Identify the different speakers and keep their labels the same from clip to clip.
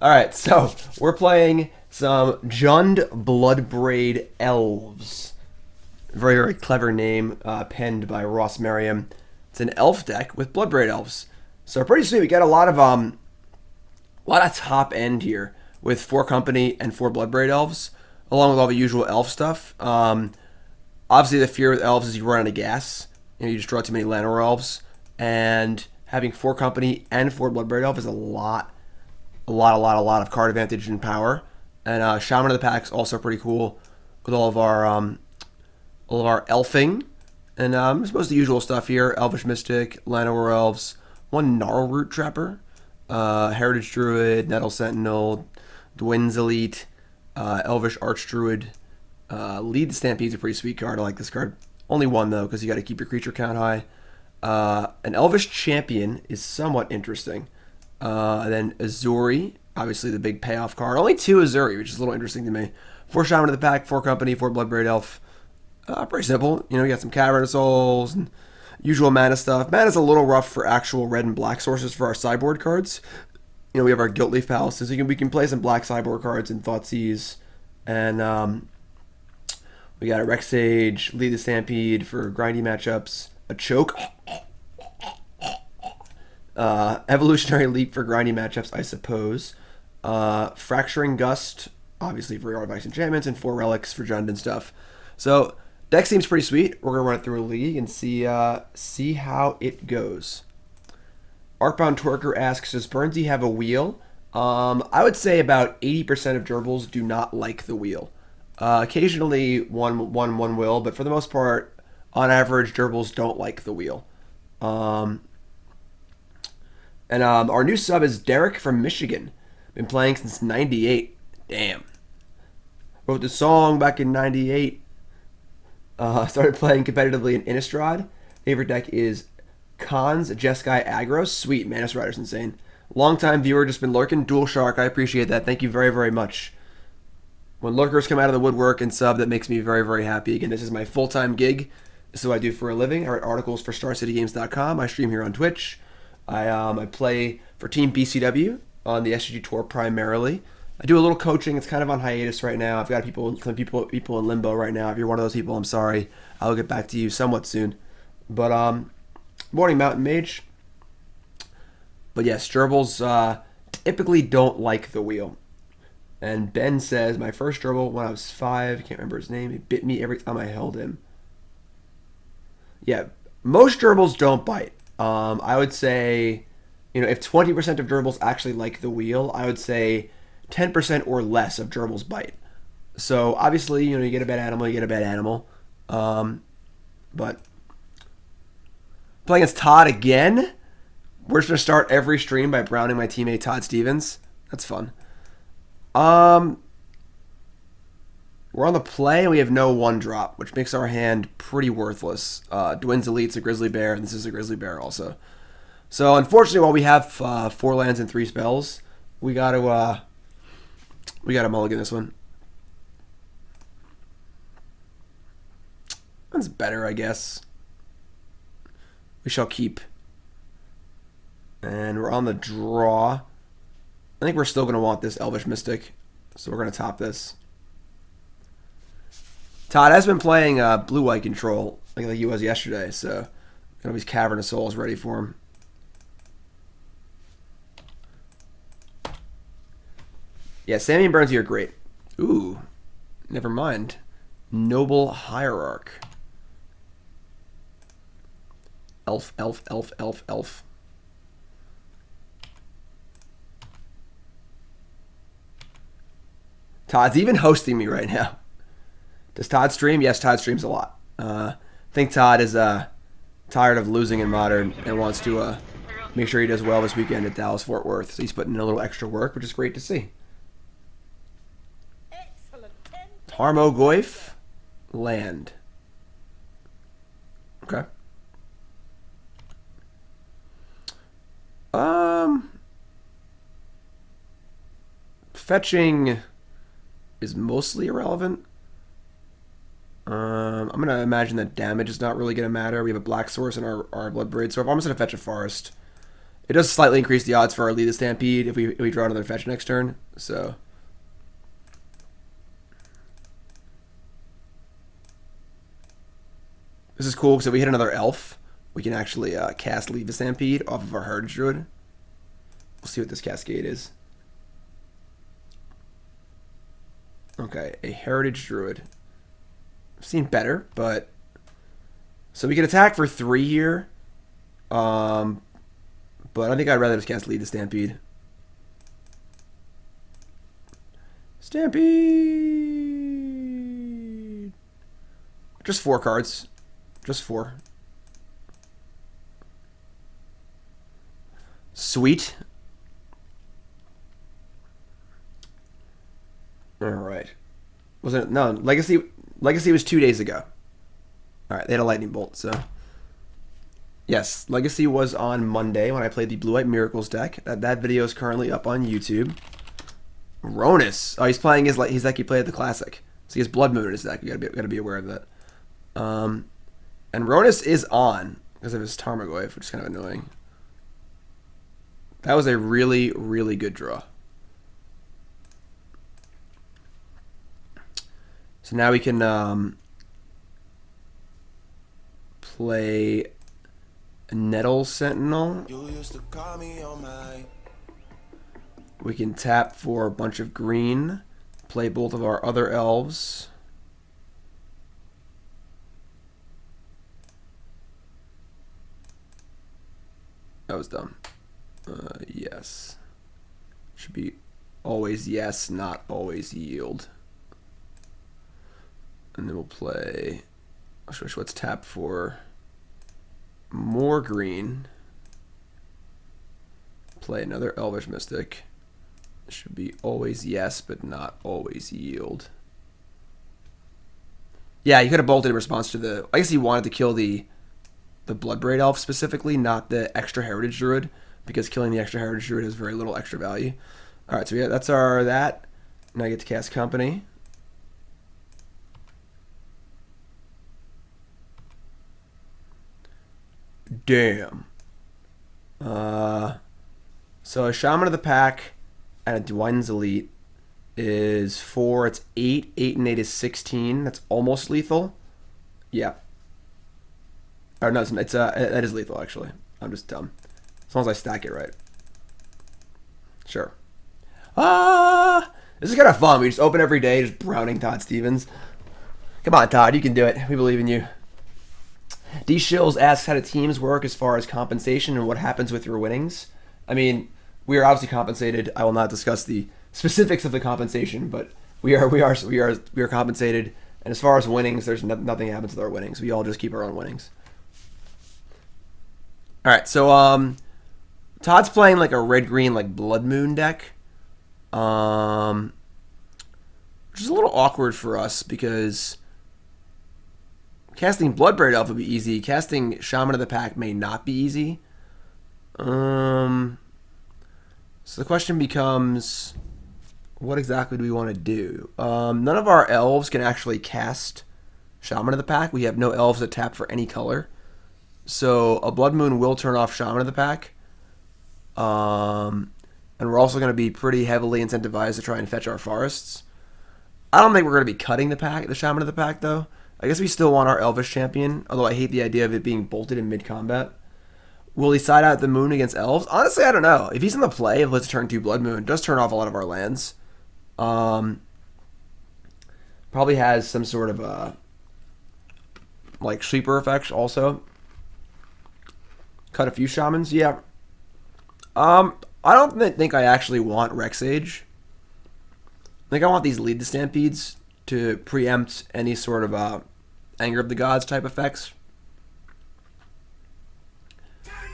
Speaker 1: Alright, so we're playing some Jund Bloodbraid Elves. Very, very clever name, penned by Ross Merriam. It's an elf deck with Bloodbraid Elves. So pretty sweet. We got a lot of top end here with 4 company and 4 Bloodbraid Elves, along with all the usual elf stuff. Obviously, the fear with elves is you run out of gas. You just draw too many Llanowar Elves, and having 4 company and 4 Bloodbraid Elf is a lot of card advantage and power. And Shaman of the Pack is also pretty cool with all of our elfing. And I suppose the usual stuff here: Elvish Mystic, Llanowar Elves, 1 Gnarlroot Trapper, Heritage Druid, Nettle Sentinel, Dwynen Elite, Elvish Archdruid. Lead the Stampede is a pretty sweet card. I like this card. Only 1 though, because you got to keep your creature count high. An Elvish Champion is somewhat interesting. And then Ezuri, obviously the big payoff card. Only 2 Ezuri, which is a little interesting to me. 4 Shaman of the Pack, 4 company, 4 Bloodbraid Elf. Pretty simple. You got some Cavern of Souls and usual mana stuff. Mana's a little rough for actual red and black sources for our sideboard cards. We have our Gilt-Leaf Palace, so we can play some black sideboard cards in Thoughtseizes. And we got a Reclamation Sage, Lead the Stampede for grindy matchups, a Choke, Evolutionary Leap for grindy matchups, I suppose, Fracturing Gust, obviously for your advice enchantments, and 4 relics for Jund and stuff. So deck seems pretty sweet. We're gonna run it through a league and see how it goes. Arcbound Twerker asks, does Burnsy have a wheel? I would say about 80% of gerbils do not like the wheel. Occasionally one will, but for the most part, on average, gerbils don't like the wheel. And our new sub is Derek from Michigan. Been playing since '98. Damn. Wrote the song back in '98. Started playing competitively in Innistrad. Favorite deck is Khans, Jeskai, Aggro. Sweet, Manus Rider's insane. Longtime viewer, just been lurking. Dual Shark, I appreciate that. Thank you very, very much. When lurkers come out of the woodwork and sub, that makes me very, very happy. Again, this is my full-time gig. This is what I do for a living. I write articles for StarCityGames.com. I stream here on Twitch. I play for Team BCW on the SGG Tour primarily. I do a little coaching. It's kind of on hiatus right now. I've got some people in limbo right now. If you're one of those people, I'm sorry. I'll get back to you somewhat soon. But morning Mountain Mage. But yes, gerbils typically don't like the wheel. And Ben says, my first gerbil when I was 5, I can't remember his name, he bit me every time I held him. Yeah, most gerbils don't bite. I would say, if 20% of gerbils actually like the wheel, I would say 10% or less of gerbils bite. So obviously, you get a bad animal, you get a bad animal. But playing against Todd again, we're just going to start every stream by browning my teammate Todd Stevens. That's fun. We're on the play and we have no 1-drop, which makes our hand pretty worthless. Dwynen Elite's a Grizzly Bear, and this is a Grizzly Bear also. So unfortunately, while we have 4 lands and 3 spells, we gotta mulligan this one. That's better, I guess. We shall keep. And we're on the draw. I think we're still going to want this Elvish Mystic, so we're going to top this. Todd has been playing blue-white control like he was yesterday, so got his Cavern of Souls ready for him. Yeah, Sammy and Burnsy are great. Ooh, never mind. Noble Hierarch. Elf, elf, elf, elf, elf. Todd's even hosting me right now. Does Todd stream? Yes, Todd streams a lot. I think Todd is tired of losing in Modern and wants to make sure he does well this weekend at Dallas Fort Worth. So he's putting in a little extra work, which is great to see. Tarmogoyf, land. Okay. Fetching is mostly irrelevant. I'm going to imagine that damage is not really going to matter. We have a black source in our Bloodbraid, so I'm just going to fetch a forest. It does slightly increase the odds for our Lead the Stampede if we draw another fetch next turn. So this is cool because if we hit another elf, we can actually cast Lead the Stampede off of our Heritage Druid. We'll see what this cascade is. Okay, a Heritage Druid. I've seen better, but so we can attack for 3 here. But I think I'd rather just cast Lead the Stampede. Stampede! Just 4 cards. Just 4. Sweet. Alright. Was it? No, Legacy was 2 days ago. Alright, they had a lightning bolt, so. Yes, Legacy was on Monday when I played the Blue-White Miracles deck. That video is currently up on YouTube. Ronus. Oh, he's playing his deck he played at the Classic. So he has Blood Moon in his deck. You gotta be aware of that. And Ronus is on because of his Tarmogoyf, which is kind of annoying. That was a really, really good draw. So now we can play Nettle Sentinel. We can tap for a bunch of green, play both of our other elves. That was dumb. Yes. Should be always yes, not always yield. And then we'll play, let's tap for more green. Play another Elvish Mystic. Should be always yes, but not always yield. Yeah, you could have bolted in response to the, I guess he wanted to kill the Bloodbraid Elf specifically, not the extra Heritage Druid, because killing the extra Heritage Druid has very little extra value. Alright, so yeah, that's our that. Now I get to cast Company. Damn. So a Shaman of the Pack and a Dwynen's Elite is 4. It's 8. 8 and 8 is 16. That's almost lethal. Yeah. Or no, that is lethal actually. I'm just dumb. As long as I stack it right. Sure. This is kind of fun. We just open every day, just browning Todd Stevens. Come on, Todd, you can do it. We believe in you. D Shills asks how do teams work as far as compensation and what happens with your winnings. I mean, we are obviously compensated. I will not discuss the specifics of the compensation, but we are compensated. And as far as winnings, there's nothing happens with our winnings. We all just keep our own winnings. All right, so Todd's playing like a red-green like Blood Moon deck, which is a little awkward for us because casting Bloodbraid Elf would be easy. Casting Shaman of the Pack may not be easy. So the question becomes, what exactly do we want to do? None of our elves can actually cast Shaman of the Pack. We have no elves that tap for any color. So a Blood Moon will turn off Shaman of the Pack. And we're also going to be pretty heavily incentivized to try and fetch our forests. I don't think we're going to be cutting the Shaman of the Pack, though. I guess we still want our Elvish Champion, although I hate the idea of it being bolted in mid-combat. Will he side out the Moon against Elves? Honestly, I don't know. If he's in the play of let's turn 2 Blood Moon, it does turn off a lot of our lands. Probably has some sort of like sweeper effects also. Cut a few Shamans, yeah. I don't think I actually want Rec Sage. I think I want these Lead the Stampedes to preempt any sort of Anger of the Gods type effects.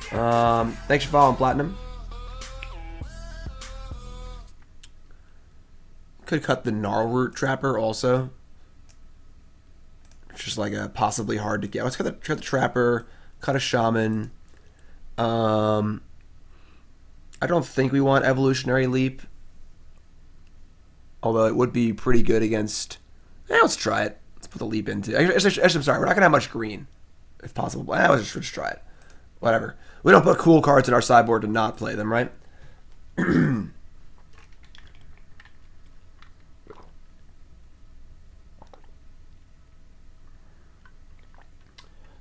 Speaker 1: Thanks for following, Platinum. Could cut the Gnarlroot Trapper also. It's just like a possibly hard to get. Let's cut the Trapper, cut a Shaman. I don't think we want Evolutionary Leap. Although it would be pretty good against... let's try it. Let's put the Leap into... Actually, I'm sorry. We're not going to have much green, if possible. Let's just try it. Whatever. We don't put cool cards in our sideboard to not play them, right?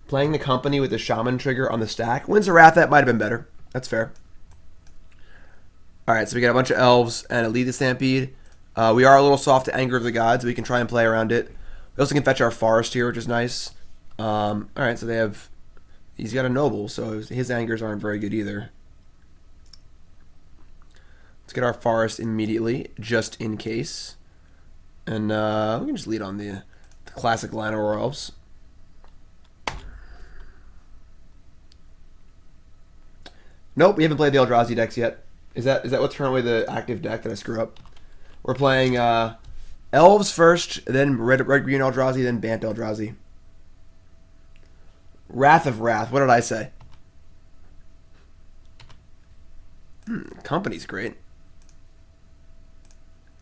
Speaker 1: Playing the company with the Shaman trigger on the stack. Winds of Wrath, that might have been better. That's fair. Alright, so we got a bunch of elves and a Lead the Stampede. We are a little soft to Anger of the Gods. We can try and play around it. We also can fetch our Forest here, which is nice. Alright, so they have... He's got a Noble, so his Angers aren't very good either. Let's get our Forest immediately, just in case. And we can just lead on the classic Llanowar Elves. Nope, we haven't played the Eldrazi decks yet. Is that what's currently the active deck that I screw up? We're playing Elves first, then Red Green Eldrazi, then Bant Eldrazi. Wrath of Wrath. What did I say? Company's great.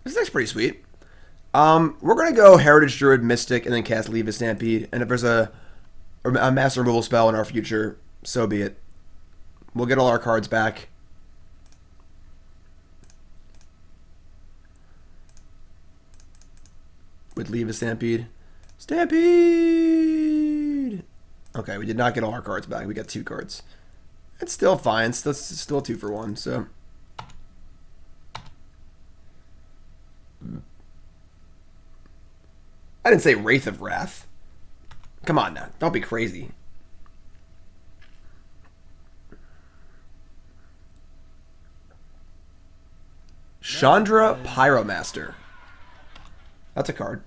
Speaker 1: This deck's pretty sweet. We're gonna go Heritage Druid, Mystic, and then cast Lead the Stampede. And if there's a master removal spell in our future, so be it. We'll get all our cards back. With Lead the Stampede. Stampede! Okay, we did not get all our cards back. We got 2 cards. It's still fine. It's still 2 for 1, so... I didn't say Wrath of Wrath. Come on now. Don't be crazy. Chandra Pyromaster. That's a card.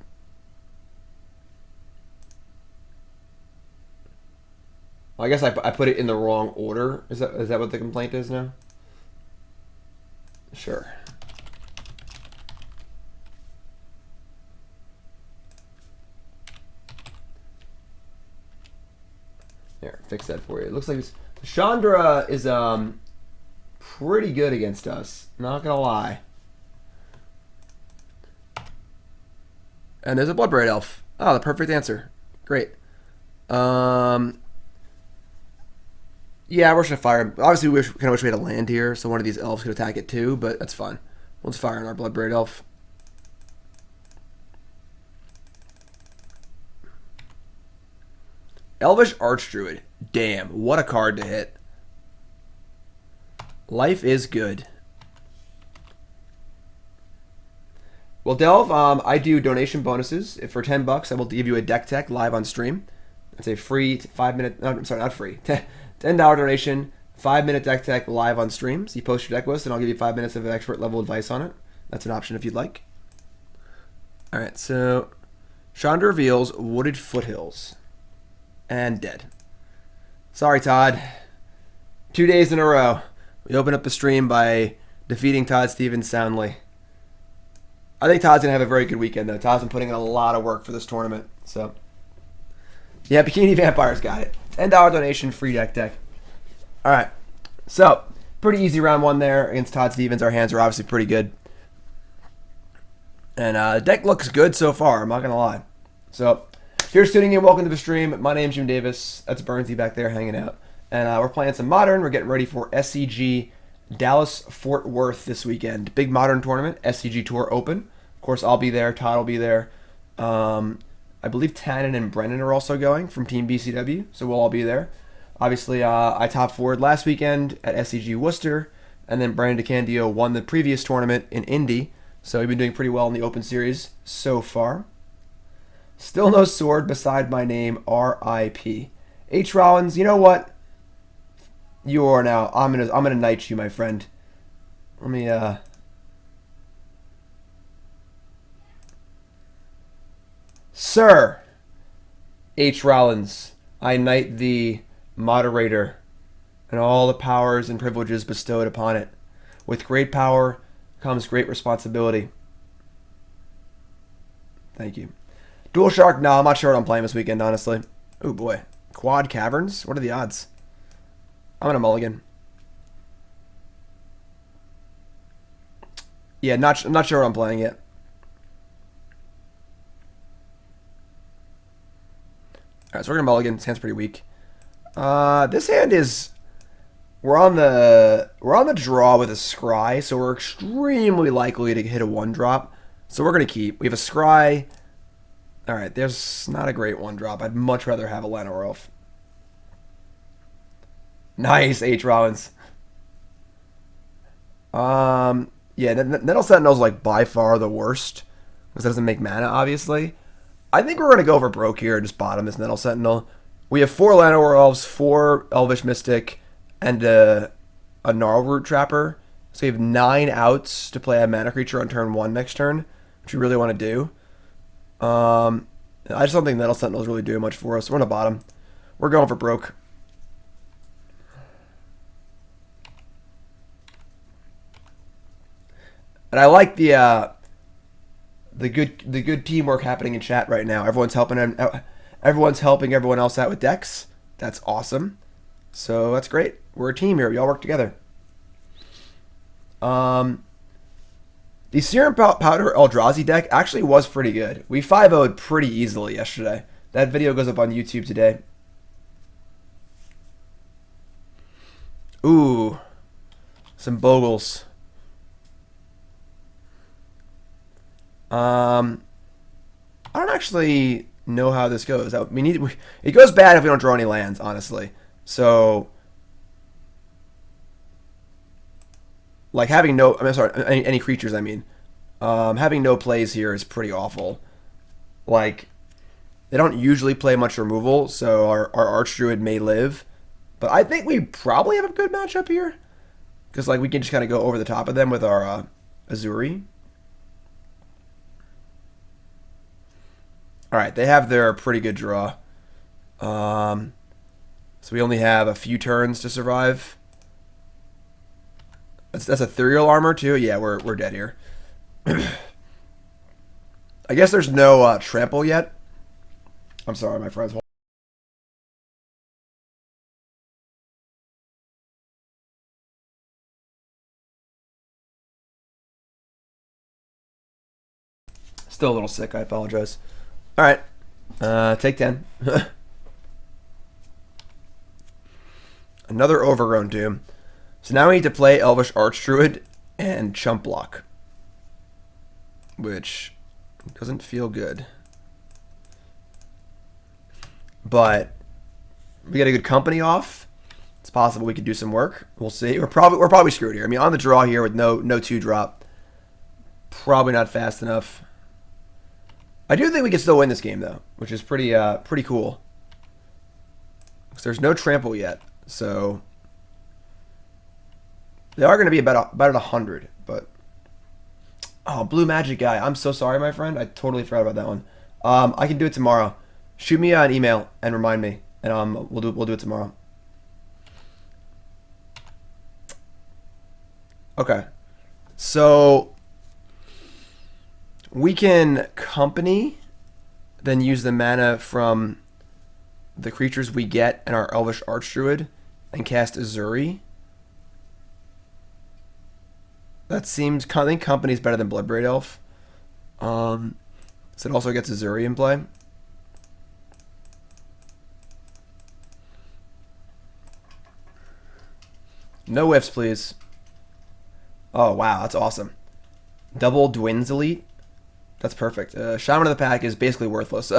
Speaker 1: Well, I guess I put it in the wrong order. Is that what the complaint is now? Sure. There, fix that for you. It looks like Chandra is pretty good against us. Not gonna lie. And there's a Bloodbraid Elf. Oh, the perfect answer. Great. Yeah, we're just gonna fire him. Obviously, we kind of wish we had a land here, so one of these elves could attack it too, but that's fine. Let's fire on our Bloodbraid Elf. Elvish Archdruid. Damn, what a card to hit. Life is good. Well, Delve, I do donation bonuses. If for $10, I will give you a deck tech live on stream. It's a free 5-minute. No, I'm sorry, not free. $10 donation, 5-minute deck tech live on stream. So you post your deck list, and I'll give you 5 minutes of expert level advice on it. That's an option if you'd like. All right, so Chandra reveals Wooded Foothills, and dead. Sorry, Todd. 2 days in a row. We open up the stream by defeating Todd Stevens soundly. I think Todd's going to have a very good weekend, though. Todd's been putting in a lot of work for this tournament. So, yeah, Bikini Vampires got it. $10 donation, free deck tech. All right. So, pretty easy round 1 there against Todd Stevens. Our hands are obviously pretty good. And the deck looks good so far. I'm not going to lie. So, if you're tuning in, welcome to the stream. My name's Jim Davis. That's Bernsey back there hanging out. And we're playing some Modern. We're getting ready for SCG Dallas-Fort Worth this weekend. Big Modern tournament, SCG Tour Open. Of course, I'll be there. Todd will be there. I believe Tannen and Brennan are also going from Team BCW, so we'll all be there. Obviously, I top forward last weekend at SCG Worcester, and then Brandon DeCandio won the previous tournament in Indy, so we've been doing pretty well in the Open Series so far. Still no sword beside my name, R.I.P. H. Rollins, you know what? You are now. I'm gonna knight you, my friend. Let me Sir H. Rollins, I knight thee, moderator, and all the powers and privileges bestowed upon it. With great power comes great responsibility. Thank you. Dual Shark, no, I'm not sure what I'm playing this weekend, honestly. Oh boy. Quad Caverns? What are the odds? I'm gonna mulligan. Yeah, not sure what I'm playing yet. Alright, so we're gonna mulligan. This hand's pretty weak. This hand is we're on the draw with a scry, so we're extremely likely to hit a 1-drop. So we're gonna keep. We have a scry. All right, there's not a great 1-drop. I'd much rather have a Llanowar Elf. Nice, H. Rollins. Yeah, Nettle Sentinel's like by far the worst because it doesn't make mana, obviously. I think we're gonna go over broke here and just bottom this Nettle Sentinel. We have 4 Llanowar Elves, 4 Elvish Mystic, and a Gnarlroot Trapper. So we have 9 outs to play a mana creature on turn 1 next turn, which we really want to do. I just don't think Nettle Sentinel is really doing much for us. We're on the bottom. We're going for broke. And I like the good teamwork happening in chat right now. Everyone's helping everyone else out with decks. That's awesome. So that's great. We're a team here. We all work together. The Serum Powder Eldrazi deck actually was pretty good. We 5-0'd pretty easily yesterday. That video goes up on YouTube today. Ooh, some Bogles. I don't actually know how this goes. It goes bad if we don't draw any lands, honestly. So, like having no, any creatures. Having no plays here is pretty awful. Like, they don't usually play much removal, so our Archdruid may live. But I think we probably have a good matchup here, because like we can just kind of go over the top of them with our Ezuri. All right, they have their pretty good draw. So we only have a few turns to survive. That's ethereal armor too. Yeah, we're dead here. I guess there's no trample yet. I'm sorry, my friends. Still a little sick. I apologize. All right, take 10. Another Overgrown Tomb. So now we need to play Elvish Archdruid and Chump Block, which doesn't feel good. But we get a good company off. It's possible we could do some work. We'll see. We're probably screwed here. I mean, on the draw here with no 2-drop, probably not fast enough. I do think we can still win this game though, which is pretty cool. Because there's no trample yet, so they are going to be about at 100. But oh, Blue Magic guy, I'm so sorry, my friend. I totally forgot about that one. I can do it tomorrow. Shoot me an email and remind me, and we'll do it tomorrow. Okay, so we can company, then use the mana from the creatures we get in our Elvish Archdruid and cast Ezuri. That seems, I think company is better than Bloodbraid Elf. So it also gets Ezuri in play. No whiffs, please. Oh, wow, that's awesome. Double Dwynn's Elite. That's perfect. Shaman of the Pack is basically worthless.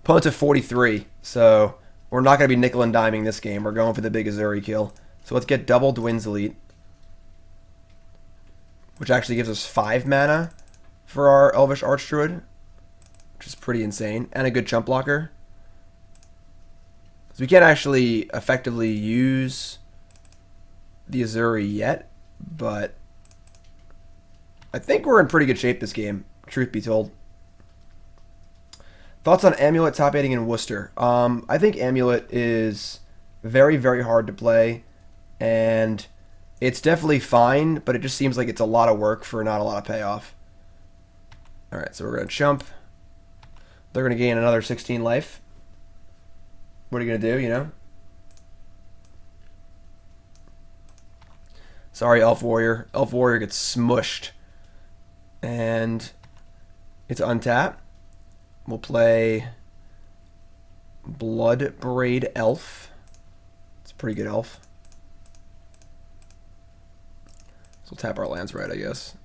Speaker 1: Opponent's at 43, so we're not going to be nickel and diming this game. We're going for the big Ezuri kill. So let's get double Dwynn's Elite, which actually gives us 5 mana for our Elvish Archdruid, which is pretty insane, and a good chump blocker. So we can't actually effectively use the Ezuri yet, but I think we're in pretty good shape this game, truth be told. Thoughts on Amulet top 8 in Worcester? I think Amulet is very, very hard to play, and it's definitely fine, but it just seems like it's a lot of work for not a lot of payoff. Alright, so we're going to chump. They're going to gain another 16 life. What are you going to do, you know? Sorry, Elf Warrior. Elf Warrior gets smushed. And it's untap. We'll play Bloodbraid Elf. It's a pretty good elf. So we'll tap our lands right, I guess.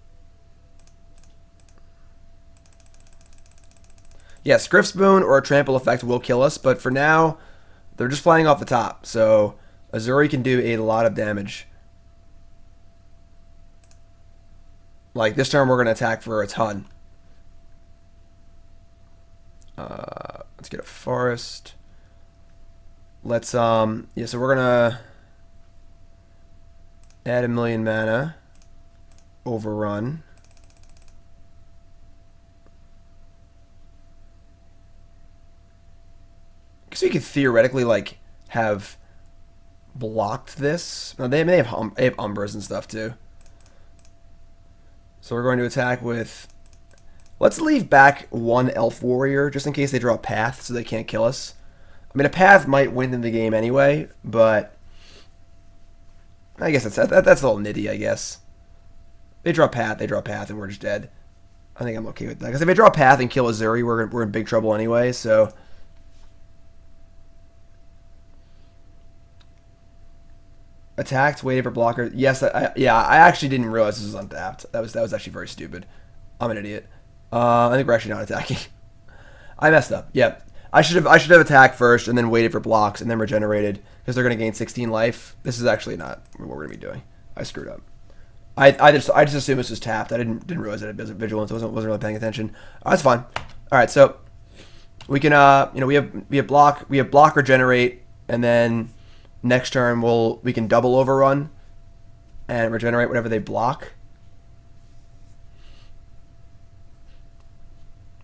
Speaker 1: Yeah, Scrift's Boon or a Trample effect will kill us, but for now, they're just playing off the top. So Ezuri can do a lot of damage. Like, this turn we're going to attack for a ton. Let's get a forest. Let's, yeah, so we're going to add 1,000,000 mana. Overrun. Because we could theoretically, like, have blocked this. No, they have Umbras and stuff, too. So we're going to attack with... Let's leave back one Elf Warrior, just in case they draw a Path, so they can't kill us. I mean, a Path might win them the game anyway, but... I guess that's a little nitty, I guess. They draw Path, and we're just dead. I think I'm okay with that. Because if they draw Path and kill Ezuri, we're in big trouble anyway, so... Attacked, waited for blocker. Yes, I actually didn't realize this was untapped. That was actually very stupid. I'm an idiot. I think we're actually not attacking. I messed up. Yep. I should have attacked first and then waited for blocks and then regenerated because they're going to gain 16 life. This is actually not what we're going to be doing. I screwed up. I just assumed this was tapped. I didn't realize that it was vigilance. I wasn't really paying attention. That's fine. All right, so we can we have block regenerate, and then next turn we can double overrun and regenerate whatever they block.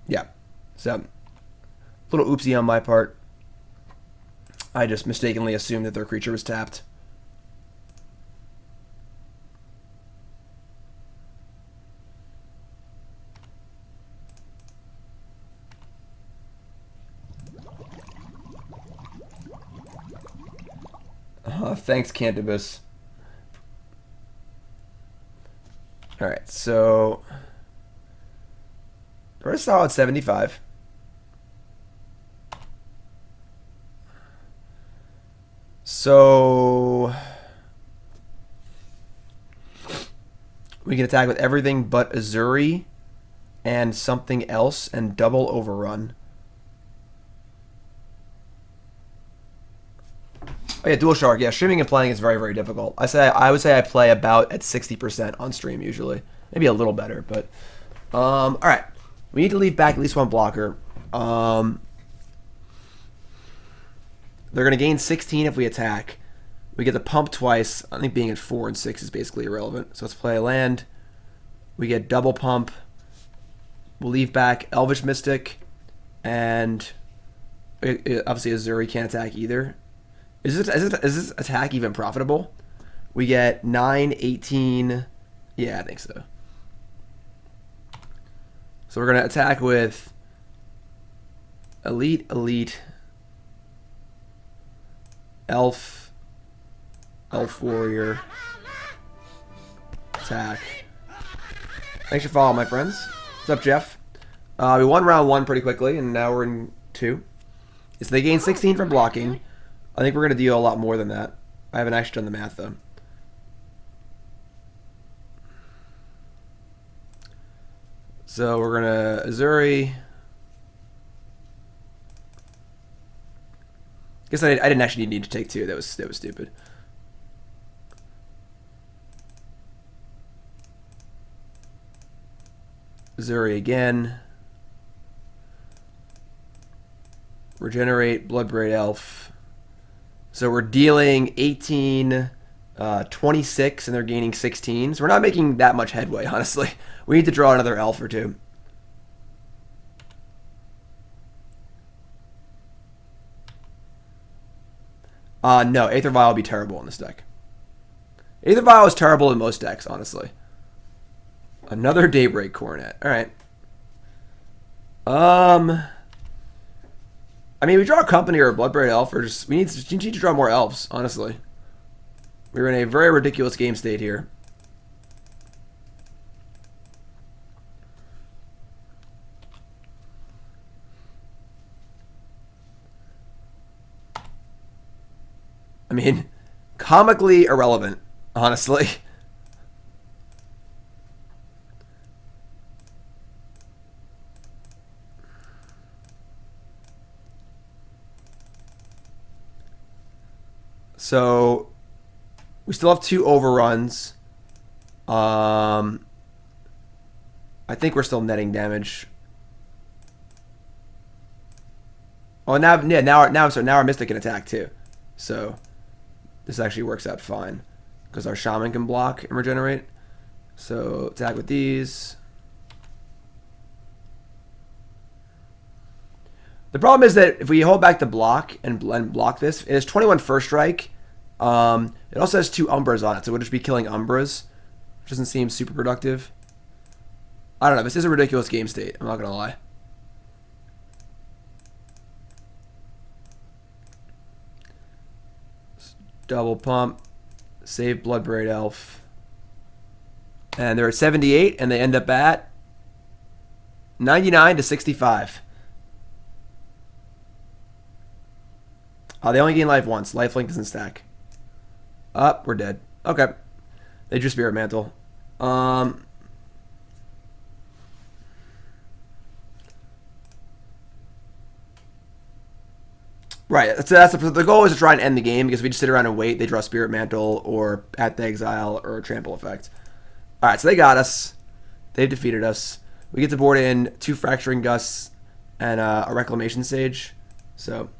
Speaker 1: Yeah. So little oopsie on my part. I just mistakenly assumed that their creature was tapped. Thanks, Cantibus. Alright, so we're a solid 75. So we can attack with everything but Ezuri and something else and double overrun. Oh yeah, Dual Shark. Yeah, streaming and playing is very, very difficult. I would say I play about at 60% on stream usually. Maybe a little better, but all right. We need to leave back at least one blocker. They're going to gain 16 if we attack. We get the pump twice. I think being at 4 and 6 is basically irrelevant. So let's play a land. We get double pump. We'll leave back Elvish Mystic, and obviously Ezuri can't attack either. Is this attack even profitable? We get 9, 18. Yeah, I think so. So we're going to attack with Elite, Elf Warrior, attack. Thanks for following, my friends. What's up, Jeff? We won round 1 pretty quickly, and now we're in 2. So they gain 16 from blocking. I think we're going to deal a lot more than that. I haven't actually done the math, though. So we're going to Ezuri. Guess I didn't actually need to take 2. That was stupid. Ezuri again. Regenerate Bloodbraid Elf. So we're dealing 18, 26, and they're gaining 16. So we're not making that much headway, honestly. We need to draw another elf or 2. No, Aether Vial will be terrible in this deck. Aether Vial is terrible in most decks, honestly. Another Daybreak Coronet. Alright. I mean, we draw a company or a Bloodbraid Elf, or just we need to draw more elves, honestly. We're in a very ridiculous game state here. I mean, comically irrelevant, honestly. So we still have 2 overruns. I think we're still netting damage. Oh, now our Mystic can attack too. So this actually works out fine because our Shaman can block and regenerate. So attack with these. The problem is that if we hold back the block and block this, it has 21 first strike. It also has 2 Umbras on it, so we'll just be killing Umbras, which doesn't seem super productive. I don't know. This is a ridiculous game state. I'm not gonna lie. Double pump, save Bloodbraid Elf, and they're at 78, and they end up at 99 to 65. They only gain life once. Lifelink doesn't stack. We're dead. Okay. They drew Spirit Mantle. Right. So the goal is to try and end the game, because if we just sit around and wait, they draw Spirit Mantle or Path to Exile or Trample Effect. Alright, so they got us. They've defeated us. We get to board in 2 Fracturing Gusts and a Reclamation Sage. So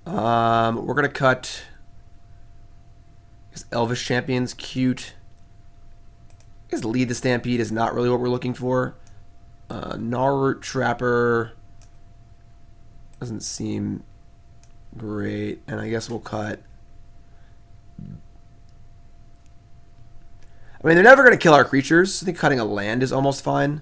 Speaker 1: we're gonna cut this Elvish Champion's cute. I guess Lead the Stampede is not really what we're looking for. Gnarlroot Trapper doesn't seem great, and I guess we'll cut. I mean, they're never gonna kill our creatures. I think cutting a land is almost fine.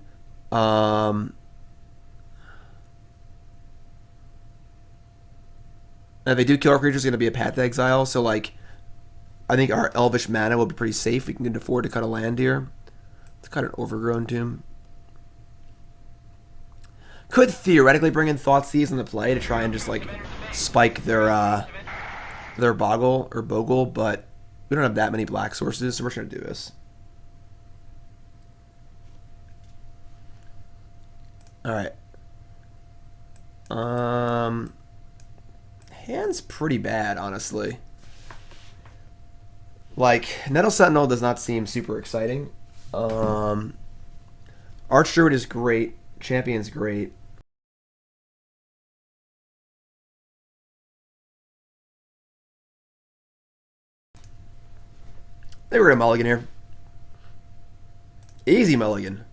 Speaker 1: And if they do kill our creatures, it's going to be a Path to Exile. So, like, I think our Elvish mana will be pretty safe. We can afford to cut a land here. Let's cut an Overgrown Tomb. Could theoretically bring in Thoughtseize into play to try and just, like, spike their Boggle or Bogle, but we don't have that many black sources, so we're just going to do this. Alright. Hand's pretty bad, honestly. Like, Nettle Sentinel does not seem super exciting. Archdruid is great. Champion's great. They were gonna mulligan here. Easy mulligan.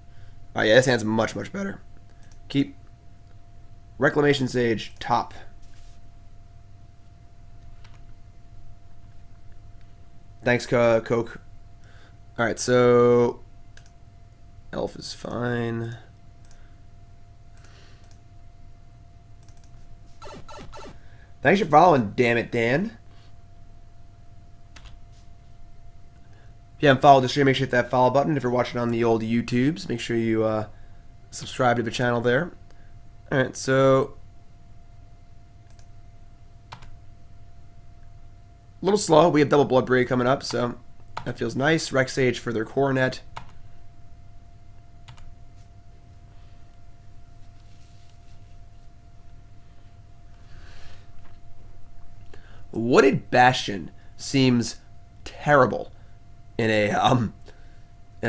Speaker 1: Oh yeah, this hand's much, much better. Keep Reclamation Sage top. Thanks, Coke. Alright, so Elf is fine. Thanks for following, damn it, Dan. If you haven't followed the stream, make sure you hit that follow button. If you're watching on the old YouTubes, make sure you subscribe to the channel there. Alright, so a little slow. We have double Bloodbraid coming up, so that feels nice. Rec Sage for their Coronet. Wooded Bastion seems terrible in a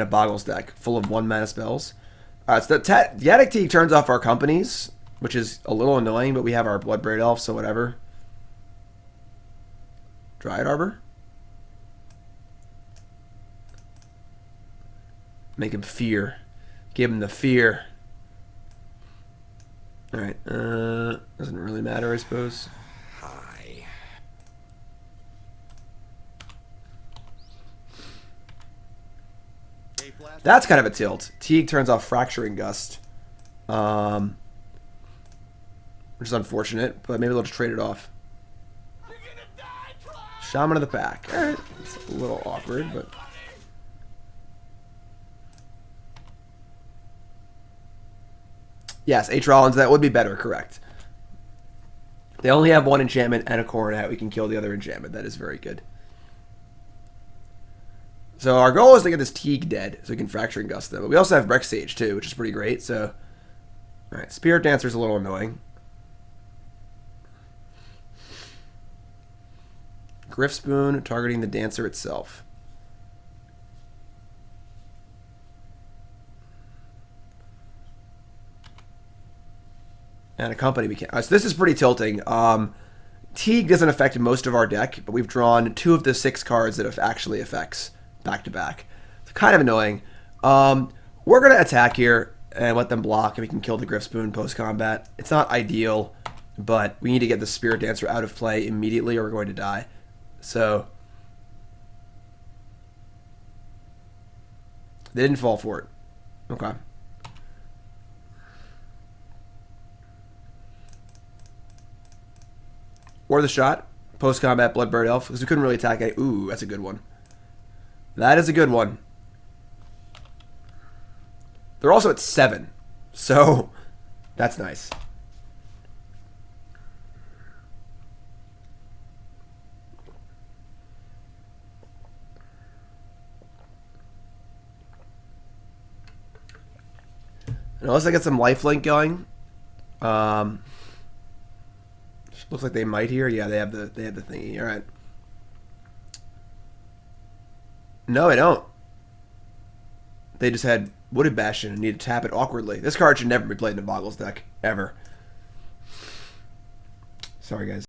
Speaker 1: Boggle stack full of 1-mana spells. So the Attic Tea turns off our companies, which is a little annoying, but we have our Bloodbraid Elf, so whatever. Dryad Arbor. Make him fear. Give him the fear. Alright, doesn't really matter, I suppose.
Speaker 2: Hi.
Speaker 1: That's kind of a tilt. Teague turns off Fracturing Gust. Which is unfortunate, but maybe they'll just trade it off. Shaman of the Pack. Alright, it's a little awkward, but... Yes, H. Rollins, that would be better, correct. They only have 1 enchantment and a Coronet. We can kill the other enchantment. That is very good. So our goal is to get this Teague dead so we can Fracturing Gust them. But we also have Rec Sage too, which is pretty great. So Alright, Spirit Dancer's a little annoying. Griff Spoon targeting the dancer itself. And a company we can't. So this is pretty tilting. Teague doesn't affect most of our deck, but we've drawn 2 of the 6 cards that actually affects back to back. It's kind of annoying. We're going to attack here and let them block, and we can kill the Griff Spoon post-combat. It's not ideal, but we need to get the Spirit Dancer out of play immediately or we're going to die. So they didn't fall for it. Okay. Or the shot. Post-combat Bloodbraid Elf. Because we couldn't really attack any. Ooh, that's a good one. That is a good one. They're also at 7. So, that's nice. Unless I get some lifelink going. Looks like they might here. Yeah, they have the thingy. All right. No, they don't. They just had Wooded Bastion and need to tap it awkwardly. This card should never be played in a Boggles deck ever. Sorry, guys.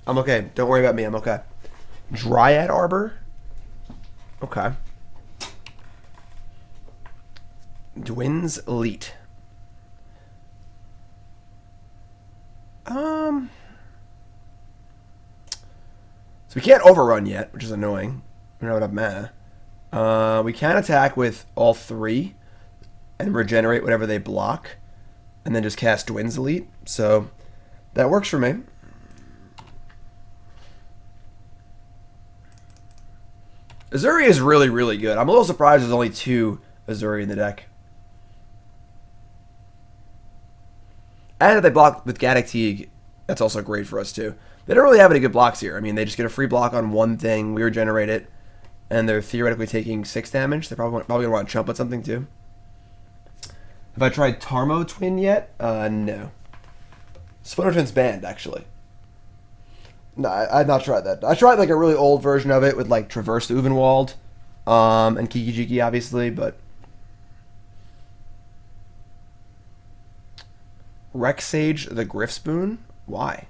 Speaker 1: I'm okay. Don't worry about me. I'm okay. Dryad Arbor. Okay. Dwin's Elite. So we can't overrun yet, which is annoying. We don't have enough mana. We can attack with all 3 and regenerate whatever they block, and then just cast Dwin's Elite. So that works for me. Ezuri is really, really good. I'm a little surprised there's only 2 Ezuri in the deck. And if they block with Gaddock Teague, that's also great for us too. They don't really have any good blocks here. I mean, they just get a free block on one thing, we regenerate it, and they're theoretically taking 6 damage. They're probably going to want to chump at something too. Have I tried Tarmo Twin yet? No. Splinter Twin's banned, actually. No, I've not tried that. I tried like a really old version of it with like Traverse Uvenwald and Kiki Jiki, obviously, but Rex Sage the Griff Spoon? Why?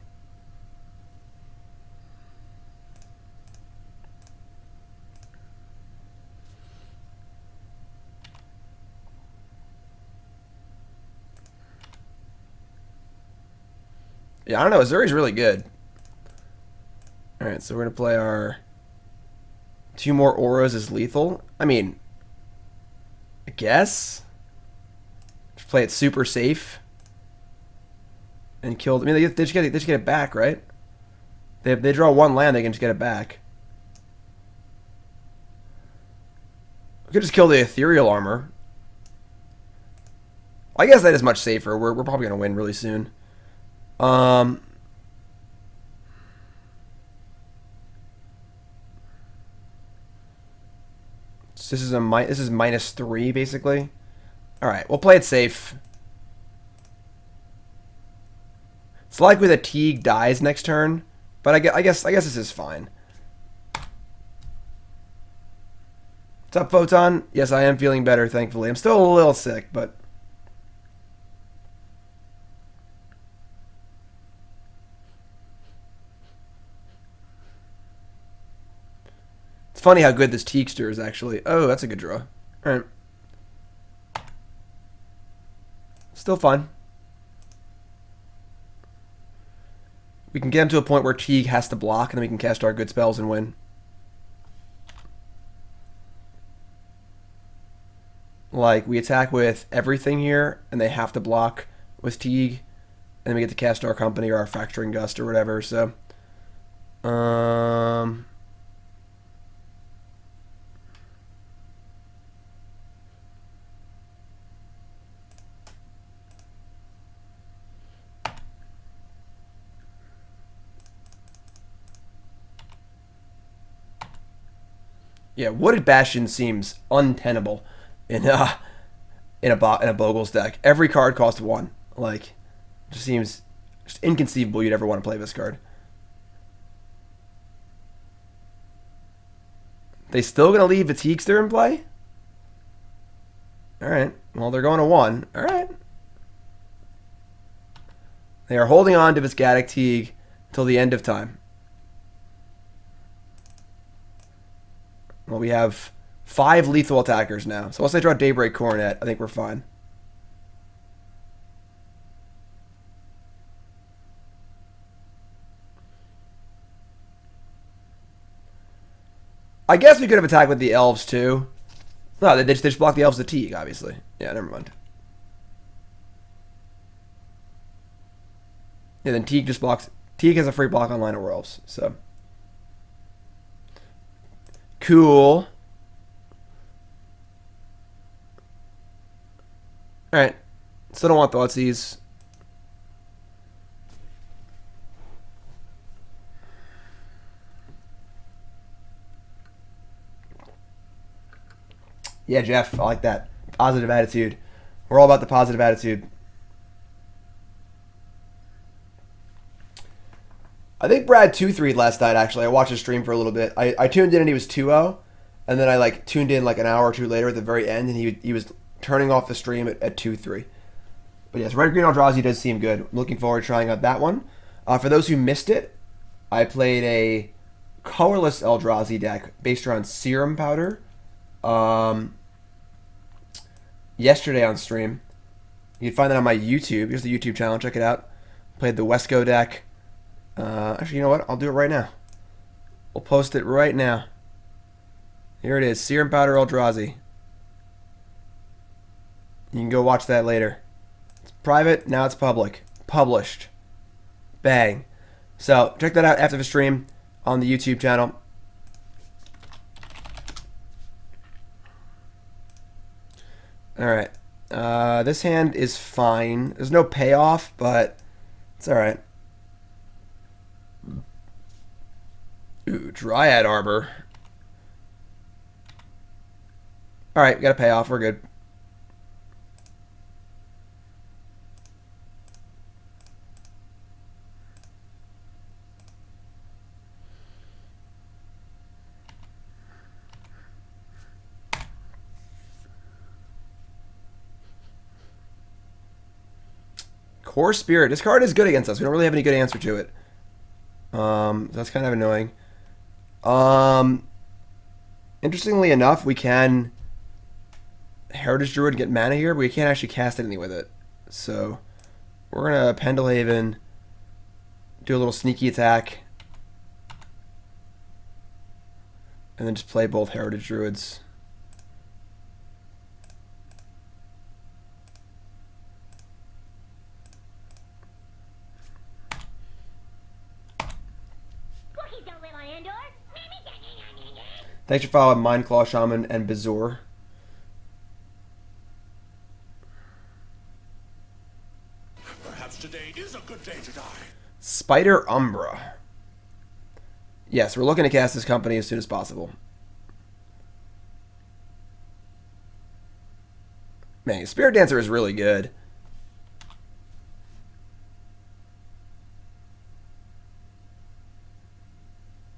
Speaker 1: Yeah, I don't know. Ezuri's really good. Alright, so we're going to play our 2 more auras as lethal. I mean, I guess. Just play it super safe. And kill... I mean, they just get it back, right? They draw 1 land, they can just get it back. We could just kill the ethereal armor. I guess that is much safer. We're probably going to win really soon. So this is -3 basically. All right, we'll play it safe. It's likely that Teague dies next turn, but I guess this is fine. What's up, Photon? Yes, I am feeling better, thankfully. I'm still a little sick, but it's funny how good this Teakster is, actually. Oh, that's a good draw. All right. Still fun. We can get him to a point where Teague has to block, and then we can cast our good spells and win. Like, we attack with everything here, and they have to block with Teague, and then we get to cast our company or our Fracturing Gust or whatever, so... Yeah, Wooded Bastion seems untenable in a Bogle's deck. Every card costs 1. Like, it just seems just inconceivable you'd ever want to play this card. They still gonna leave Fatiguester in play? Alright. Well, they're going to 1. Alright. They are holding on to Viscadic Teague till the end of time. Well, we have 5 lethal attackers now. So once they draw Daybreak Coronet, I think we're fine. I guess we could have attacked with the elves too. No, they just block the elves with Teague, obviously. Yeah, never mind. Yeah, then Teague just blocks. Teague has a free block on Llanowar Elves, so. Cool. Alright. Still don't want Thoughtseize. Yeah, Jeff, I like that. Positive attitude. We're all about the positive attitude. I think Brad 2-3 last night, actually. I watched his stream for a little bit. I tuned in and he was 2-0. And then I like tuned in like an hour or two later at the very end, and he was turning off the stream at 2-3. But yes, Red Green Eldrazi does seem good. I'm looking forward to trying out that one. For those who missed it, I played a colorless Eldrazi deck based around Serum Powder yesterday on stream. You can find that on my YouTube. Here's the YouTube channel. Check it out. Played the Wesco deck. Actually, you know what? I'll do it right now. We'll post it right now. Here it is. Serum Powder Eldrazi. You can go watch that later. It's private. Now it's public. Published. Bang. So, check that out after the stream on the YouTube channel. Alright. This hand is fine. There's no payoff, but it's alright. Ooh, Dryad Arbor. Alright, got a payoff. We're good. Core Spirit. This card is good against us. We don't really have any good answer to it. That's kind of annoying. Interestingly enough, we can Heritage Druid and get mana here, but we can't actually cast anything with it. So we're gonna Pendelhaven, do a little sneaky attack, and then just play both Heritage Druids. Thanks for following Mindclaw, Shaman, and Bizarre.
Speaker 2: Perhaps today is a good day to die.
Speaker 1: Spider Umbra. Yes, we're looking to cast this company as soon as possible. Man, Spirit Dancer is really good.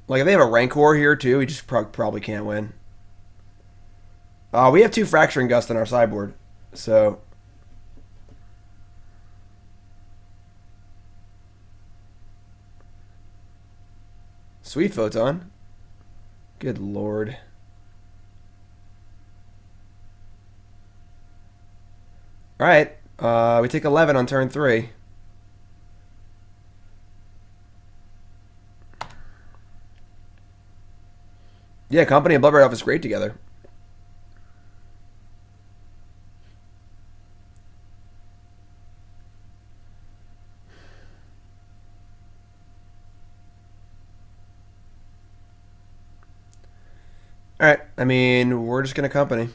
Speaker 1: Like, if they have a Rancor here, too, we just probably can't win. We have 2 Fracturing Gust on our sideboard, so... Sweet Photon. Good lord. Alright, we take 11 on turn 3. Yeah, Company and Bloodbraid Elf is great together. Alright, I mean, we're just going to Company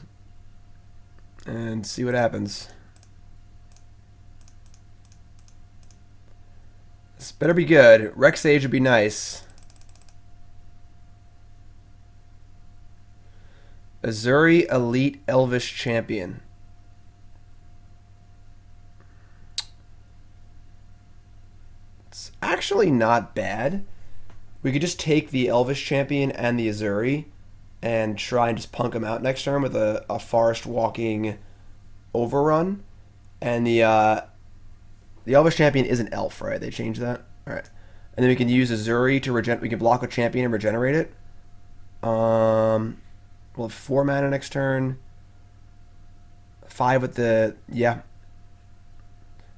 Speaker 1: and see what happens. This better be good. Rex Sage would be nice. Ezuri Elite Elvish Champion. It's actually not bad. We could just take the Elvish Champion and the Ezuri and try and just punk them out next turn with a Forest Walking Overrun. And the Elvish Champion is an elf, right? They changed that? Alright. And then we can use Ezuri to we can block a champion and regenerate it. We'll have 4 mana next turn. 5 with the... Yeah.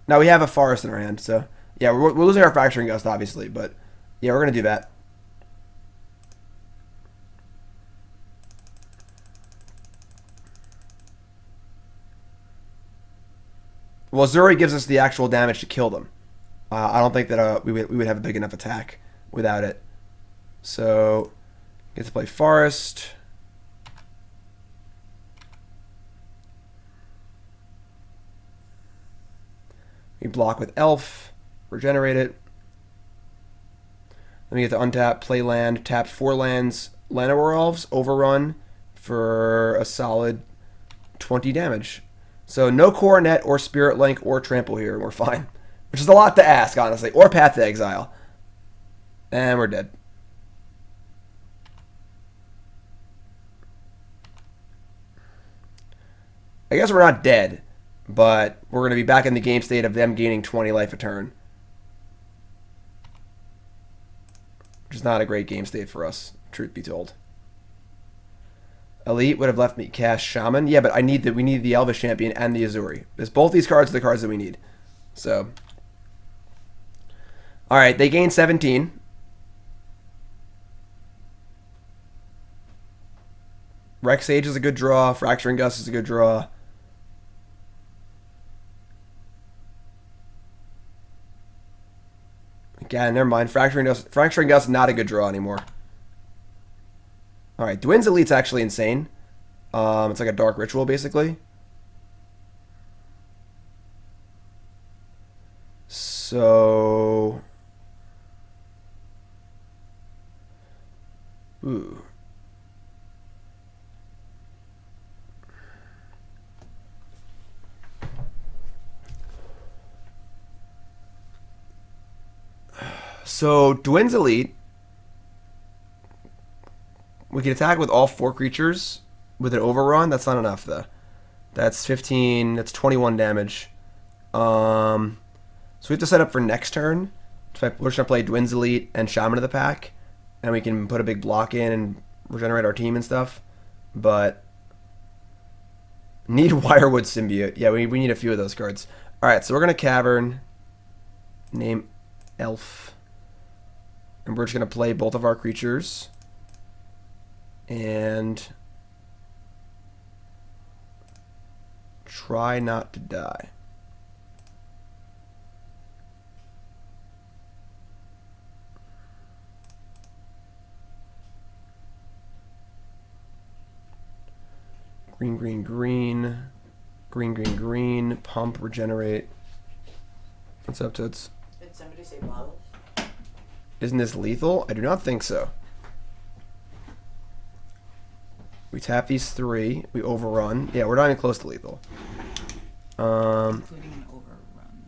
Speaker 1: Now we have a Forest in our hand, so... Yeah, we're losing our Fracturing Gust, obviously, but... Yeah, we're going to do that. Well, Ezuri gives us the actual damage to kill them. I don't think that we would have a big enough attack without it. So, get to play Forest. We block with Elf, regenerate it. Then we get to untap, play land, tap 4 lands, Llanowar Elves, overrun for a solid 20 damage. So no Coronet or Spirit Link or Trample here, and we're fine. Which is a lot to ask, honestly. Or Path to Exile. And we're dead. I guess we're not dead, but we're going to be back in the game state of them gaining 20 life a turn. Which is not a great game state for us, truth be told. Elite would have left me cast Shaman. Yeah, but we need the Elvish Champion and the Ezuri. Because both these cards are the cards that we need. So. Alright, they gain 17. Rex Sage is a good draw. Fracturing Gust is a good draw. Again, never mind. Fracturing Gust is not a good draw anymore. Alright, Dwyn's Elite's actually insane. It's like a Dark Ritual, basically. So... Ooh. So, Dwyn's Elite, we can attack with all 4 creatures with an overrun. That's not enough, though. That's 15, that's 21 damage. So we have to set up for next turn. We're just going to play Dwyn's Elite and Shaman of the pack, and we can put a big block in and regenerate our team and stuff. But need Wirewood Symbiote. Yeah, we need a few of those cards. Alright, so we're going to Cavern, name Elf. And we're just going to play both of our creatures. And try not to die. Green, green, green. Green, green, green. Pump, regenerate. What's up, Toots?
Speaker 3: Did somebody say bottles?
Speaker 1: Isn't this lethal? I do not think so. We tap these 3. We overrun. Yeah, we're not even close to lethal.
Speaker 3: Including an overrun.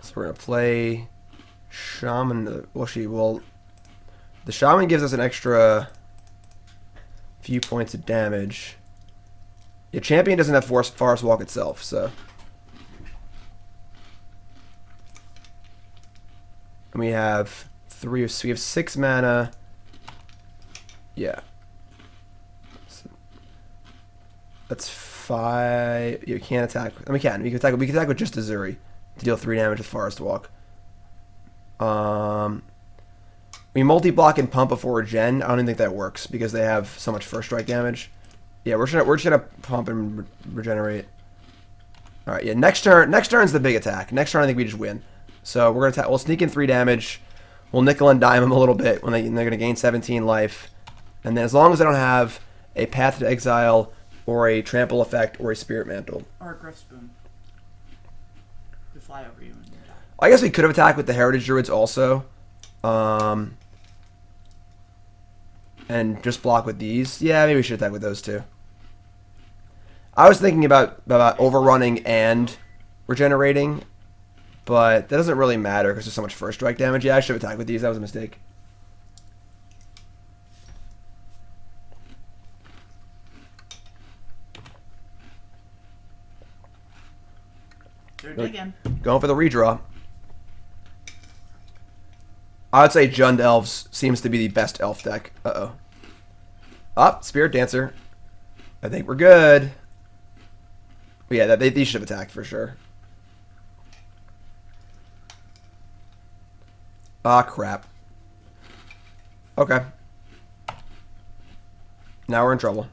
Speaker 1: So we're going to play Shaman. Well, the Shaman gives us an extra few points of damage. Yeah, Champion doesn't have Forest Walk itself, so... And we have 3, so we have 6 mana. Yeah. So that's 5. You can't attack. I mean, we can attack with just Ezuri to deal 3 damage with Forest Walk. We multi-block and pump before Regen. I don't even think that works because they have so much first strike damage. Yeah, we're just gonna pump and regenerate. All right, yeah. Next turn's the big attack. Next turn, I think we just win. So we're gonna we'll sneak in 3 damage. We'll nickel and dime them a little bit when they're gonna gain 17 life, and then as long as they don't have a Path to Exile or a Trample effect or a Spirit Mantle
Speaker 3: Or a Griff Spoon. To fly over you and die.
Speaker 1: I guess we could have attacked with the Heritage Druids also. and just block with these. Yeah, maybe we should attack with those two. I was thinking about overrunning and regenerating, but that doesn't really matter because there's so much first strike damage. Yeah, I should have attacked with these. That was a mistake.
Speaker 3: They're digging.
Speaker 1: Going for the redraw. I would say Jund Elves seems to be the best elf deck. Uh-oh. Up, Spirit Dancer. I think we're good. But yeah, these should have attacked for sure. Ah, crap. Okay. Now we're in trouble.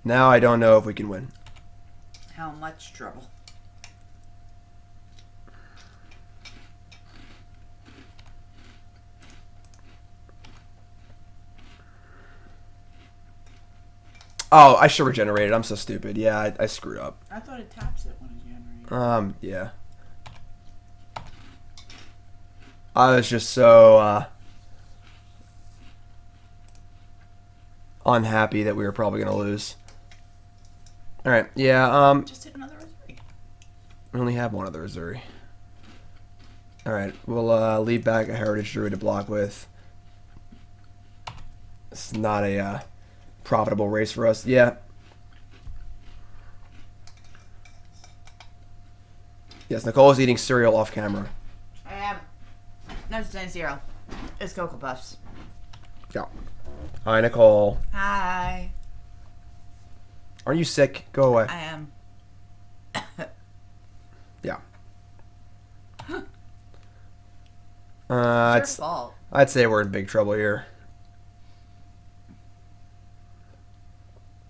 Speaker 1: Now I don't know if we can win.
Speaker 3: How much trouble?
Speaker 1: Oh, I should regenerate it. I'm so stupid. Yeah, I screwed up.
Speaker 3: I thought it taps it when it's generated.
Speaker 1: Yeah. I was just so unhappy that we were probably gonna lose. All right. Yeah.
Speaker 3: Just hit another Ezuri.
Speaker 1: We only have one other Ezuri. All right. We'll leave back a Heritage Druid to block with. It's not a profitable race for us. Yeah. Yes, Nicole is eating cereal off camera.
Speaker 3: I am. No, it's not zero. It's Cocoa Puffs.
Speaker 1: Yeah. Hi, Nicole.
Speaker 3: Hi.
Speaker 1: Aren't you sick? Go away.
Speaker 3: I am.
Speaker 1: Yeah.
Speaker 3: It's your fault.
Speaker 1: I'd say we're in big trouble here.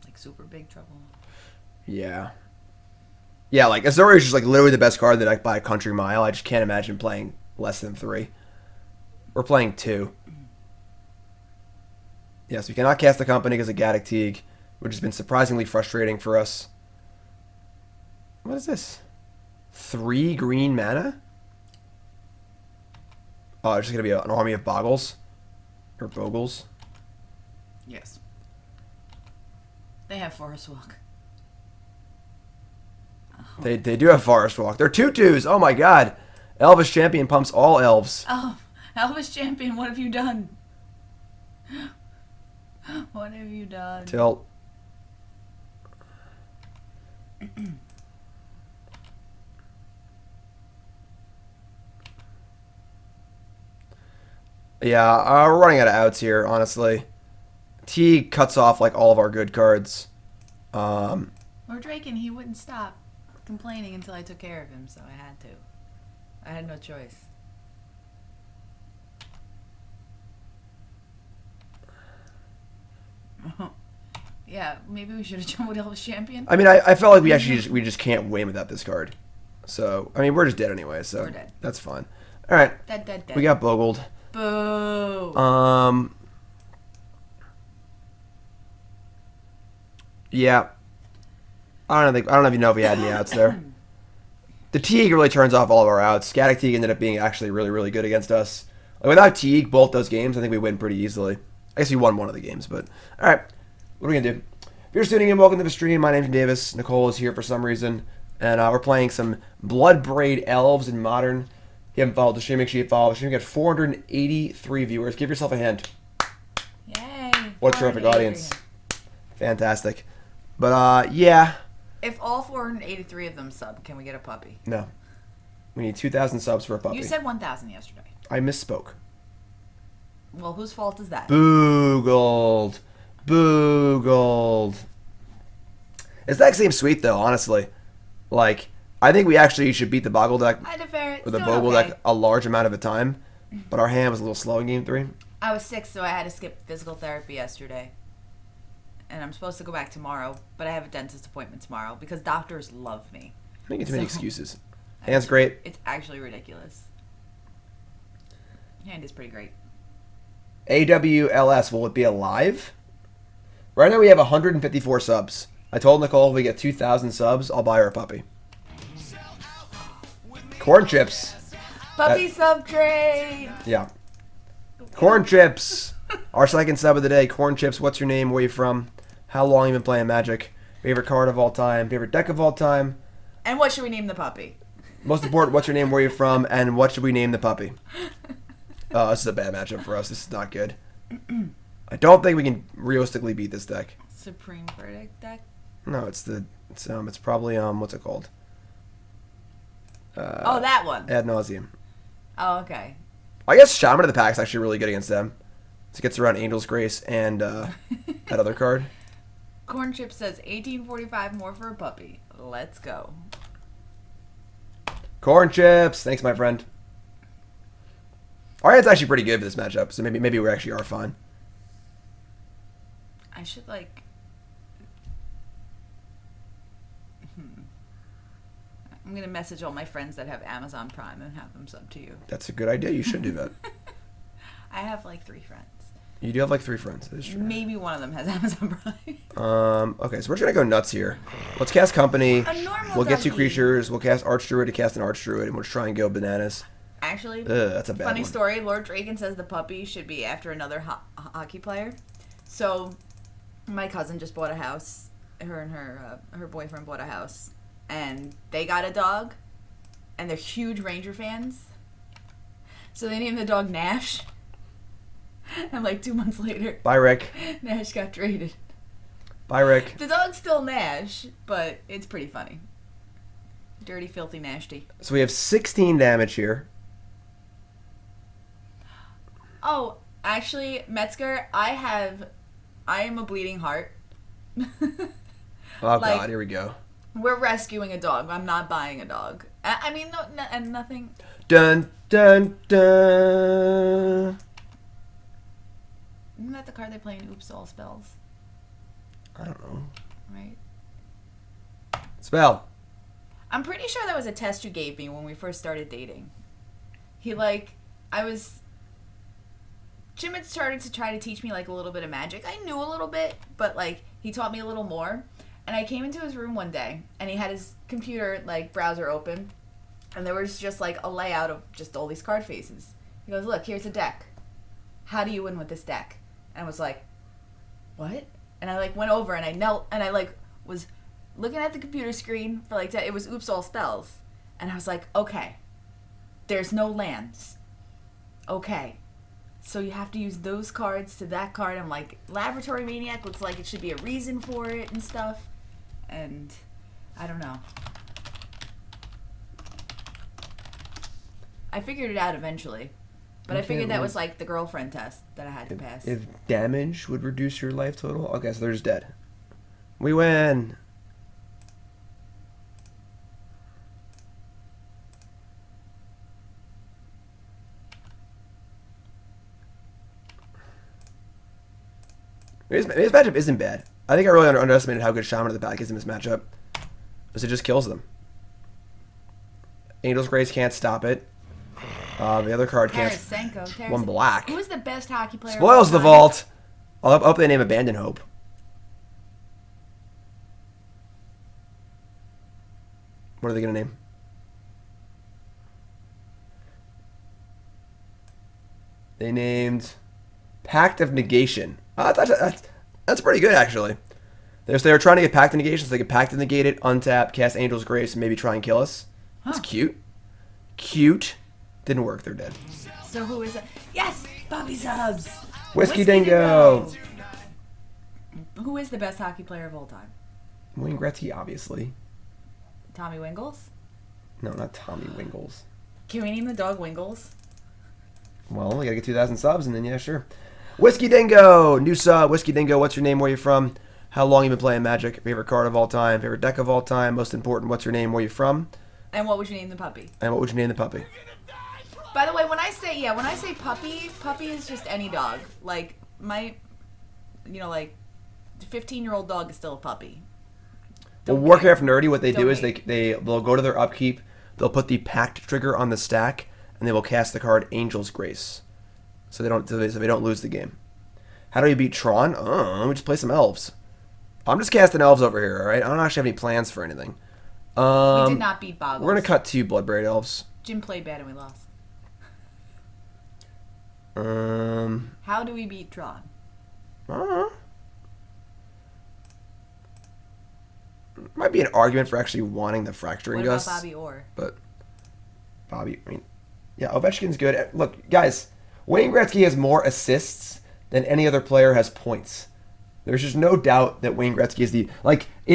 Speaker 3: Like super big trouble.
Speaker 1: Yeah. Yeah, like Ezuri is just like literally the best card that I by a country mile. I just can't imagine playing less than 3. We're playing 2. Yes, we cannot cast the company because of Gaddock Teague, which has been surprisingly frustrating for us. What is this? 3 green mana? Oh, it's just going to be an army of Boggles? Or Bogles?
Speaker 3: Yes. They have Forest Walk.
Speaker 1: They do have Forest Walk. They're 2/2s. Oh my god. Elvish Champion pumps all elves.
Speaker 3: Oh, Elvish Champion, what have you done? What have you done?
Speaker 1: Tilt. Yeah, we're running out of outs here, honestly. Teague cuts off like all of our good cards.
Speaker 3: Or Drake, and he wouldn't stop complaining until I took care of him, so I had to. I had no choice. Yeah, maybe we should have jumped with Elvish Champion.
Speaker 1: I mean, I felt like we just can't win without this card. So, I mean, we're just dead anyway, so
Speaker 3: We're dead.
Speaker 1: that's fine. All right.
Speaker 3: Dead.
Speaker 1: We got Bogled.
Speaker 3: Boo.
Speaker 1: Yeah. I don't even know if we had any outs there. The Teague really turns off all of our outs. Gaddock Teague ended up being actually really, really good against us. Like, without Teague, both those games, I think we win pretty easily. I guess we won one of the games, but all right. What are we gonna do? If you're just tuning in, welcome to the stream. My name's Davis. Nicole is here for some reason, and we're playing some Bloodbraid Elves in Modern. If you haven't followed the stream, make sure you follow the stream. We got 483 viewers. Give yourself a hand.
Speaker 3: Yay.
Speaker 1: What a terrific audience. Fantastic. But yeah.
Speaker 3: If all 483 of them sub, can we get a puppy?
Speaker 1: No. We need 2,000 subs for a puppy.
Speaker 3: You said 1,000 yesterday.
Speaker 1: I misspoke.
Speaker 3: Well, whose fault is that?
Speaker 1: Boogled. This deck seems sweet though, honestly. Like, I think we actually should beat the Boggle deck
Speaker 3: I defer.
Speaker 1: or the Bogle deck a large amount of the time, but our hand was a little slow in game 3.
Speaker 3: I was sick, so I had to skip physical therapy yesterday. And I'm supposed to go back tomorrow, but I have a dentist appointment tomorrow because doctors love me.
Speaker 1: Making too many excuses. Hand's great.
Speaker 3: It's actually ridiculous. Hand is pretty great.
Speaker 1: AWLS, will it be alive? Right now we have 154 subs. I told Nicole if we get 2,000 subs, I'll buy her a puppy. Corn chips.
Speaker 3: Puppy sub trade.
Speaker 1: Yeah. Corn Chips. Our second sub of the day. Corn Chips, what's your name? Where you from? How long you been playing Magic? Favorite card of all time? Favorite deck of all time?
Speaker 3: And what should we name the puppy?
Speaker 1: Most important, what's your name? Where you from? And what should we name the puppy? Oh, this is a bad matchup for us. This is not good. I don't think we can realistically beat this deck.
Speaker 3: Supreme Verdict deck?
Speaker 1: No, it's probably what's it called?
Speaker 3: Oh, that one.
Speaker 1: Ad nauseum.
Speaker 3: Oh, okay.
Speaker 1: I guess Shaman of the Pack is actually really good against them. It gets around Angel's Grace and that other card.
Speaker 3: Corn Chip says 1845 more for a puppy. Let's go.
Speaker 1: Corn Chips. Thanks, my friend. Our hand's actually pretty good for this matchup, so maybe we actually are fine.
Speaker 3: I should, like... I'm going to message all my friends that have Amazon Prime and have them sub to you.
Speaker 1: That's a good idea. You should do that.
Speaker 3: I have, like, 3 friends.
Speaker 1: You do have, like, 3 friends. That is true.
Speaker 3: Maybe one of them has Amazon Prime.
Speaker 1: Okay, so we're just going to go nuts here. Let's cast Company.
Speaker 3: A normal
Speaker 1: We'll get 2
Speaker 3: doggy.
Speaker 1: creatures. We'll cast Archdruid to cast an Archdruid, and we'll just try and go bananas.
Speaker 3: Actually,
Speaker 1: That's a bad
Speaker 3: funny
Speaker 1: one.
Speaker 3: story. Lord Draken says the puppy should be after another hockey player. So, my cousin just bought a house. Her and her boyfriend bought a house, and they got a dog, and they're huge Ranger fans. So they named the dog Nash. And like 2 months later,
Speaker 1: Bye, Rick.
Speaker 3: Nash got traded.
Speaker 1: Bye, Rick.
Speaker 3: The dog's still Nash, but it's pretty funny. Dirty, filthy, nasty.
Speaker 1: So we have 16 damage here.
Speaker 3: Oh, actually, Metzger, I am a bleeding heart.
Speaker 1: Oh,
Speaker 3: Like-
Speaker 1: God. Here we go.
Speaker 3: We're rescuing a dog. I'm not buying a dog. I mean, and nothing.
Speaker 1: Dun, dun, dun.
Speaker 3: Isn't that the card they play in Oops All Spells?
Speaker 1: I don't know.
Speaker 3: Right?
Speaker 1: Spell.
Speaker 3: I'm pretty sure that was a test you gave me when we first started dating. Jim had started to try to teach me, like, a little bit of magic. I knew a little bit, but, like, he taught me a little more. And I came into his room one day, and he had his computer, like, browser open, and there was just, like, a layout of just all these card faces. He goes, look, here's a deck. How do you win with this deck? And I was like, what? And I, like, went over, and I knelt, and I, like, was looking at the computer screen for, like, it was Oops All Spells. And I was like, okay, there's no lands. Okay. So you have to use those cards to that card. I'm like, Laboratory Maniac looks like it should be a reason for it and stuff. And I don't know. I figured it out eventually. But I figured that was like the girlfriend test that I had to pass.
Speaker 1: If damage would reduce your life total. Okay, so they're just dead. We win. Maybe this matchup isn't bad. I think I really underestimated how good Shaman of the Pack is in this matchup. Because it just kills them. Angel's Grace can't stop it. The other card can't.
Speaker 3: Tarasenko.
Speaker 1: One black.
Speaker 3: Who is the best hockey player?
Speaker 1: Spoils
Speaker 3: of
Speaker 1: the
Speaker 3: all time?
Speaker 1: vault. I hope they name Abandon Hope. What are they going to name? They named Pact of Negation. That's pretty good, actually. They're trying to get Pact of Negation, so they can Pact of Negate it, untap, cast Angel's Grace, and maybe try and kill us. That's cute. Cute. Didn't work. They're dead.
Speaker 3: So who is it? Yes! Bobby Subs!
Speaker 1: Whiskey Dingo!
Speaker 3: Who is the best hockey player of all time?
Speaker 1: Wayne Gretzky, obviously.
Speaker 3: Tommy Wingles?
Speaker 1: No, not Tommy Wingles.
Speaker 3: Can we name the dog Wingles?
Speaker 1: Well, we gotta get 2,000 subs, and then yeah, sure. Whiskey Dingo! New sub. Whiskey Dingo, what's your name? Where you from? How long you been playing Magic? Favorite card of all time? Favorite deck of all time? Most important, what's your name? Where you from?
Speaker 3: And what would you name the puppy?
Speaker 1: And what would you name the puppy?
Speaker 3: By the way, when I say puppy is just any dog. Like, my, 15-year-old dog is still a puppy.
Speaker 1: Well, Warcraft Nerdy, what they do is they'll go to their upkeep, they'll put the Pact trigger on the stack, and they will cast the card Angel's Grace. So they don't lose the game. How do you beat Tron? We just play some elves. I'm just casting elves over here, alright? I don't actually have any plans for anything.
Speaker 3: We did not beat Boggles.
Speaker 1: We're gonna cut to Bloodbraid Elves.
Speaker 3: Jim played bad and we lost. How do we beat draw?
Speaker 1: Might be an argument for actually wanting the Fracturing
Speaker 3: What about
Speaker 1: Gust.
Speaker 3: Bobby Orr?
Speaker 1: But Bobby, I mean, yeah, Ovechkin's good. Look, guys, Wayne Gretzky has more assists than any other player has points. There's just no doubt that Wayne Gretzky is in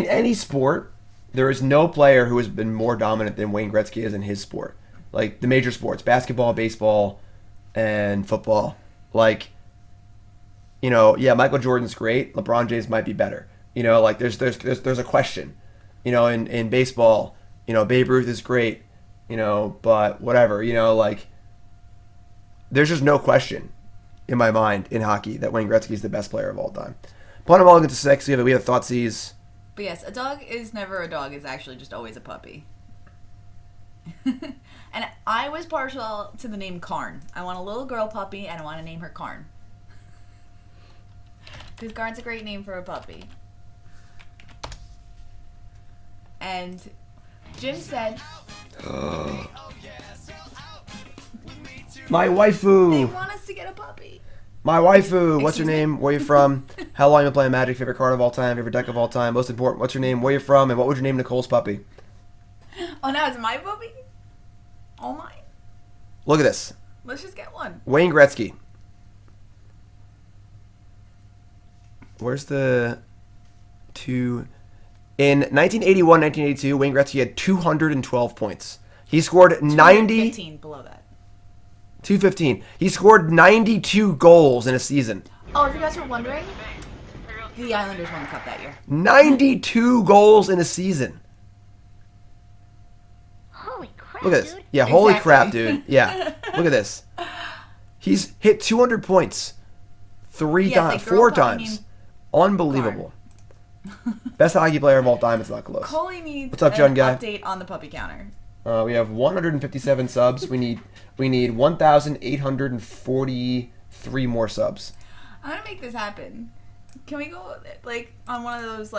Speaker 1: any sport, there is no player who has been more dominant than Wayne Gretzky is in his sport. Like the major sports, basketball, baseball, and football. Like, Michael Jordan's great. LeBron James might be better. There's a question. In baseball, Babe Ruth is great. But whatever. There's just no question in my mind in hockey that Wayne Gretzky is the best player of all time. Put them all into 6. We have Thoughtseize.
Speaker 3: But yes, a dog is never a dog. It's actually just always a puppy. And I was partial to the name Karn. I want a little girl puppy, and I want to name her Karn. Because Karn's a great name for a puppy. And Jim said...
Speaker 1: My
Speaker 3: They
Speaker 1: waifu!
Speaker 3: want us to get a puppy.
Speaker 1: My waifu! What's your
Speaker 3: Excuse me?
Speaker 1: name? Where you from? How long you been playing Magic? Favorite card of all time? Favorite deck of all time? Most important, what's your name? Where you from? And what would you name Nicole's puppy?
Speaker 3: Oh, now it's my puppy? Oh my.
Speaker 1: Look at this.
Speaker 3: Let's just get one.
Speaker 1: Wayne Gretzky. Where's the two? In 1981-1982, Wayne Gretzky had 212 points. He scored 90...
Speaker 3: 15 below that.
Speaker 1: 215. He scored 92 goals in a season.
Speaker 3: Oh, if you guys were wondering, the Islanders won the cup that year.
Speaker 1: 92 goals in a season.
Speaker 4: Holy crap,
Speaker 1: Look at this.
Speaker 4: dude.
Speaker 1: Yeah, holy
Speaker 3: Exactly.
Speaker 1: crap, dude. Yeah. Look at this. He's hit 200 points
Speaker 3: Yes,
Speaker 1: four
Speaker 3: girl puppy
Speaker 1: times. Unbelievable. Best hockey player of all time. It's not close.
Speaker 3: Coley needs
Speaker 1: What's up,
Speaker 3: an
Speaker 1: Jund guy?
Speaker 3: update on the puppy counter.
Speaker 1: We have 157 subs. We need 1,843 more subs.
Speaker 3: I'm gonna make this happen. Can we go on one of those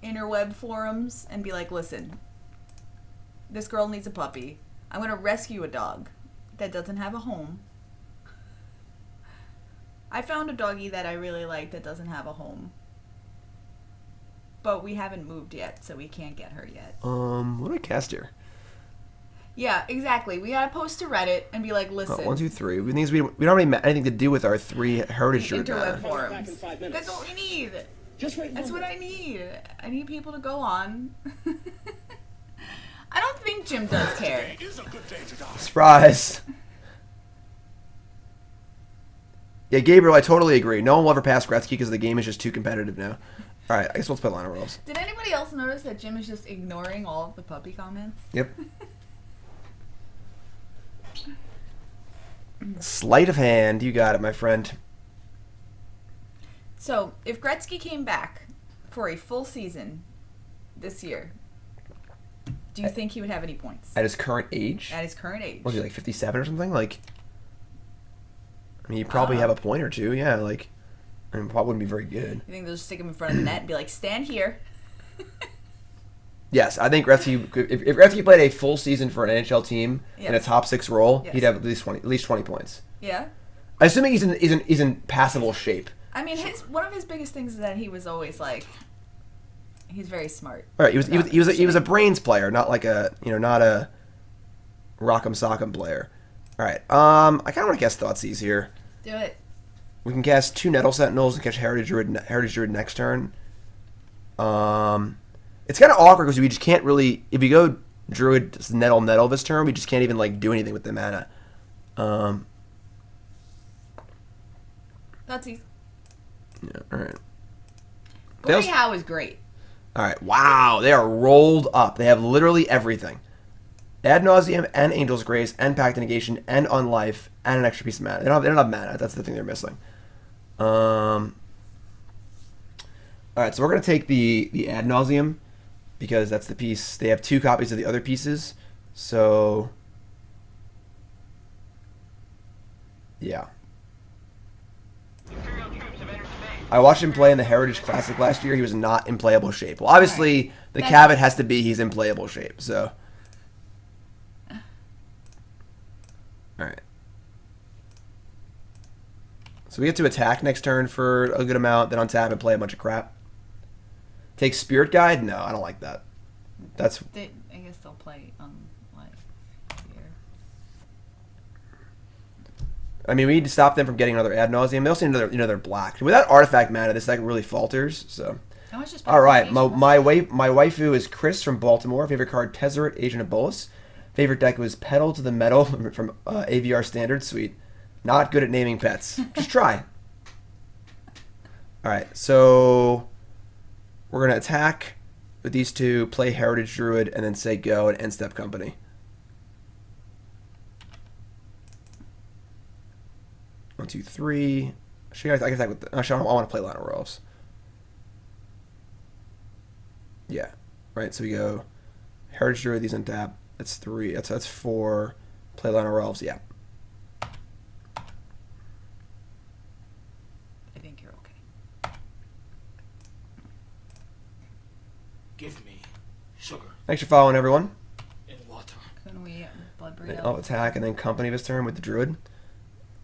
Speaker 3: interweb forums and be like, listen, this girl needs a puppy. I'm gonna rescue a dog that doesn't have a home. I found a doggy that I really like that doesn't have a home. But we haven't moved yet, so we can't get her yet.
Speaker 1: What do I cast here?
Speaker 3: Yeah, exactly. We gotta post to Reddit and be like, listen.
Speaker 1: 1, 2, 3. We don't have anything to do with our 3 Heritage Druid
Speaker 3: Interweb
Speaker 1: mana.
Speaker 3: forums. That's what we need. That's what I need. I need people to go on. I don't think Jim does care.
Speaker 2: Today is a good day to die.
Speaker 1: Surprise! Yeah, Gabriel, I totally agree. No one will ever pass Gretzky because the game is just too competitive now. All right, I guess let's play Llanowar Elves.
Speaker 3: Did anybody else notice that Jim is just ignoring all of the puppy comments?
Speaker 1: Yep. Sleight of hand, you got it, my friend.
Speaker 3: So, if Gretzky came back for a full season this year, do you think he would have any points?
Speaker 1: At his current age?
Speaker 3: At his current age.
Speaker 1: Was he 57 or something? I mean, he'd probably have a point or two, yeah. Probably wouldn't be very good.
Speaker 3: You think they'll just stick him in front of the net and be like, stand here?
Speaker 1: Yes, I think Gretzky. If Gretzky played a full season for an NHL team in a
Speaker 3: Yes.
Speaker 1: top 6 role,
Speaker 3: Yes.
Speaker 1: he'd have at least 20 points.
Speaker 3: Yeah.
Speaker 1: Assuming he's in passable shape.
Speaker 3: I mean, one of his biggest things is that he was always he's very smart.
Speaker 1: All right, he was a brains player, not not a rock'em sock'em player. All right, I kind of want to cast Thoughtseize here.
Speaker 3: Do it.
Speaker 1: We can cast 2 Nettle Sentinels and catch Heritage Druid next turn. It's kind of awkward because we just can't really, if you go Druid Nettle this turn, we just can't even do anything with the mana.
Speaker 3: That's easy.
Speaker 1: Yeah, all right.
Speaker 3: Gordie Howe is great.
Speaker 1: All right, wow, they are rolled up. They have literally everything. Ad Nauseam and Angel's Grace and Pact of Negation and Unlife and an extra piece of mana. They don't have mana. That's the thing they're missing. All right, so we're going to take the Ad Nauseam because that's the piece. They have 2 copies of the other pieces. So, yeah. I watched him play in the Heritage Classic last year. He was not in playable shape. Well, obviously, the caveat has to be he's in playable shape. So, all right. So we get to attack next turn for a good amount, then untap and play a bunch of crap. Take Spirit Guide? No, I don't like that. That's.
Speaker 3: I guess they'll play on live here.
Speaker 1: I mean, we need to stop them from getting another ad nauseam. They also need another, they're black. Without artifact mana, this deck really falters. So.
Speaker 3: How much is
Speaker 1: All right, my waifu is Chris from Baltimore. Favorite card, Tezzeret, Agent of Bolus. Favorite deck was Pedal to the Metal from AVR Standard. Sweet. Not good at naming pets. Just try. All right, so we're going to attack with these two, play Heritage Druid, and then say go and end step company. One, two, three. Actually, I can attack with the, actually, I want to play Llanowar Elves. Yeah, right. So we go Heritage Druid, these untap. That's 3. That's 4. Play Llanowar Elves. Yeah.
Speaker 3: I think you're okay.
Speaker 2: Give me sugar
Speaker 1: Thanks for following, everyone.
Speaker 2: in water.
Speaker 3: Couldn't we Bloodbraid
Speaker 1: Then
Speaker 3: Elf?
Speaker 1: I'll attack and then company this turn with the Druid.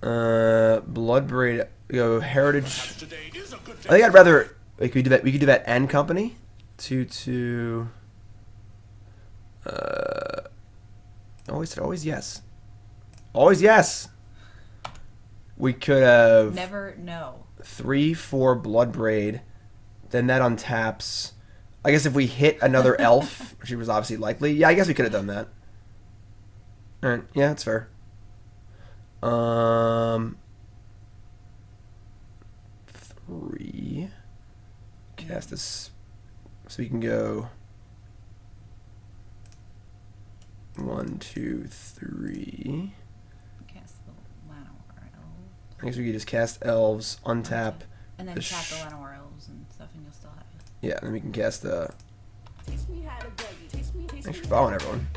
Speaker 1: Bloodbraid. Go Heritage.
Speaker 2: Perhaps today is a good day.
Speaker 1: I think I'd rather we could do that. We could do that and company. 2/2. Always yes. Always yes. We could have
Speaker 3: Never know.
Speaker 1: 3/4 Bloodbraid. Then that untaps. I guess if we hit another elf, which was obviously likely. Yeah, I guess we could have done that. All right. Yeah, that's fair. 3. Cast this. So we can go 1, 2, 3.
Speaker 3: Cast the Llanowar Elves.
Speaker 1: I guess we could just cast elves, untap.
Speaker 3: And then
Speaker 1: the
Speaker 3: tap the Llanowar Elves and stuff, and you'll still have it.
Speaker 1: Yeah, and then we can cast the.
Speaker 4: Teach me how to boogie. Teach me
Speaker 1: Thanks for following, everyone.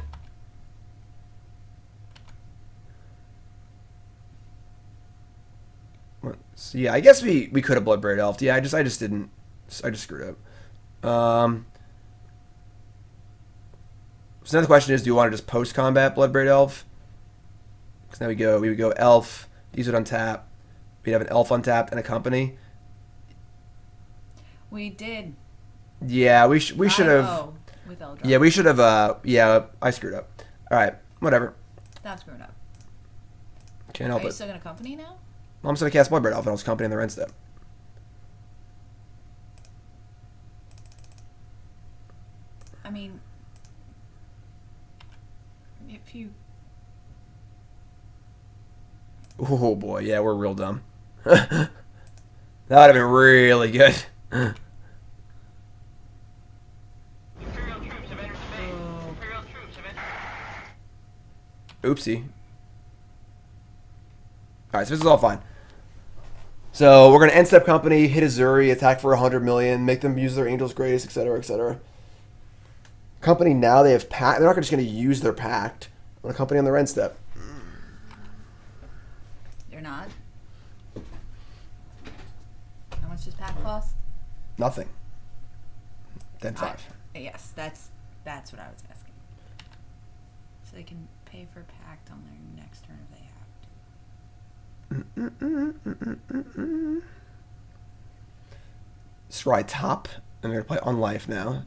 Speaker 1: So yeah, I guess we could have Bloodbraid Elf. Yeah, I just didn't. I just screwed up. So now the question is, do you want to just post combat Bloodbraid Elf? Because now we would go elf. These would untap. We'd have an elf untapped and a company.
Speaker 3: We did.
Speaker 1: Yeah, we should have.
Speaker 3: Oh, with Eldra.
Speaker 1: Yeah, we should have. Yeah, I screwed up. All right, whatever.
Speaker 3: Stop screwing up.
Speaker 1: Can't
Speaker 3: Are
Speaker 1: help
Speaker 3: you
Speaker 1: it.
Speaker 3: still gonna company now?
Speaker 1: I'm just gonna cast Bloodbraid Elf and I'll just company in the end step.
Speaker 3: I mean, if you.
Speaker 1: Oh boy, yeah, we're real dumb. That would have been really good.
Speaker 5: Imperial troops have entered the base. Imperial troops have entered.
Speaker 1: Oopsie. Alright, so this is all fine. So we're gonna end step company, hit Ezuri, attack for 100 million, make them use their Angel's Grace, etc., etc. Company now they have pact. They're not just gonna use their pact on a company on their end step.
Speaker 3: You're not. How much does pack cost?
Speaker 1: Nothing. Then 5.
Speaker 3: Yes, that's what I was asking. So they can pay for pact on their next turn if they have to.
Speaker 1: Scry top, and they're gonna play on life now,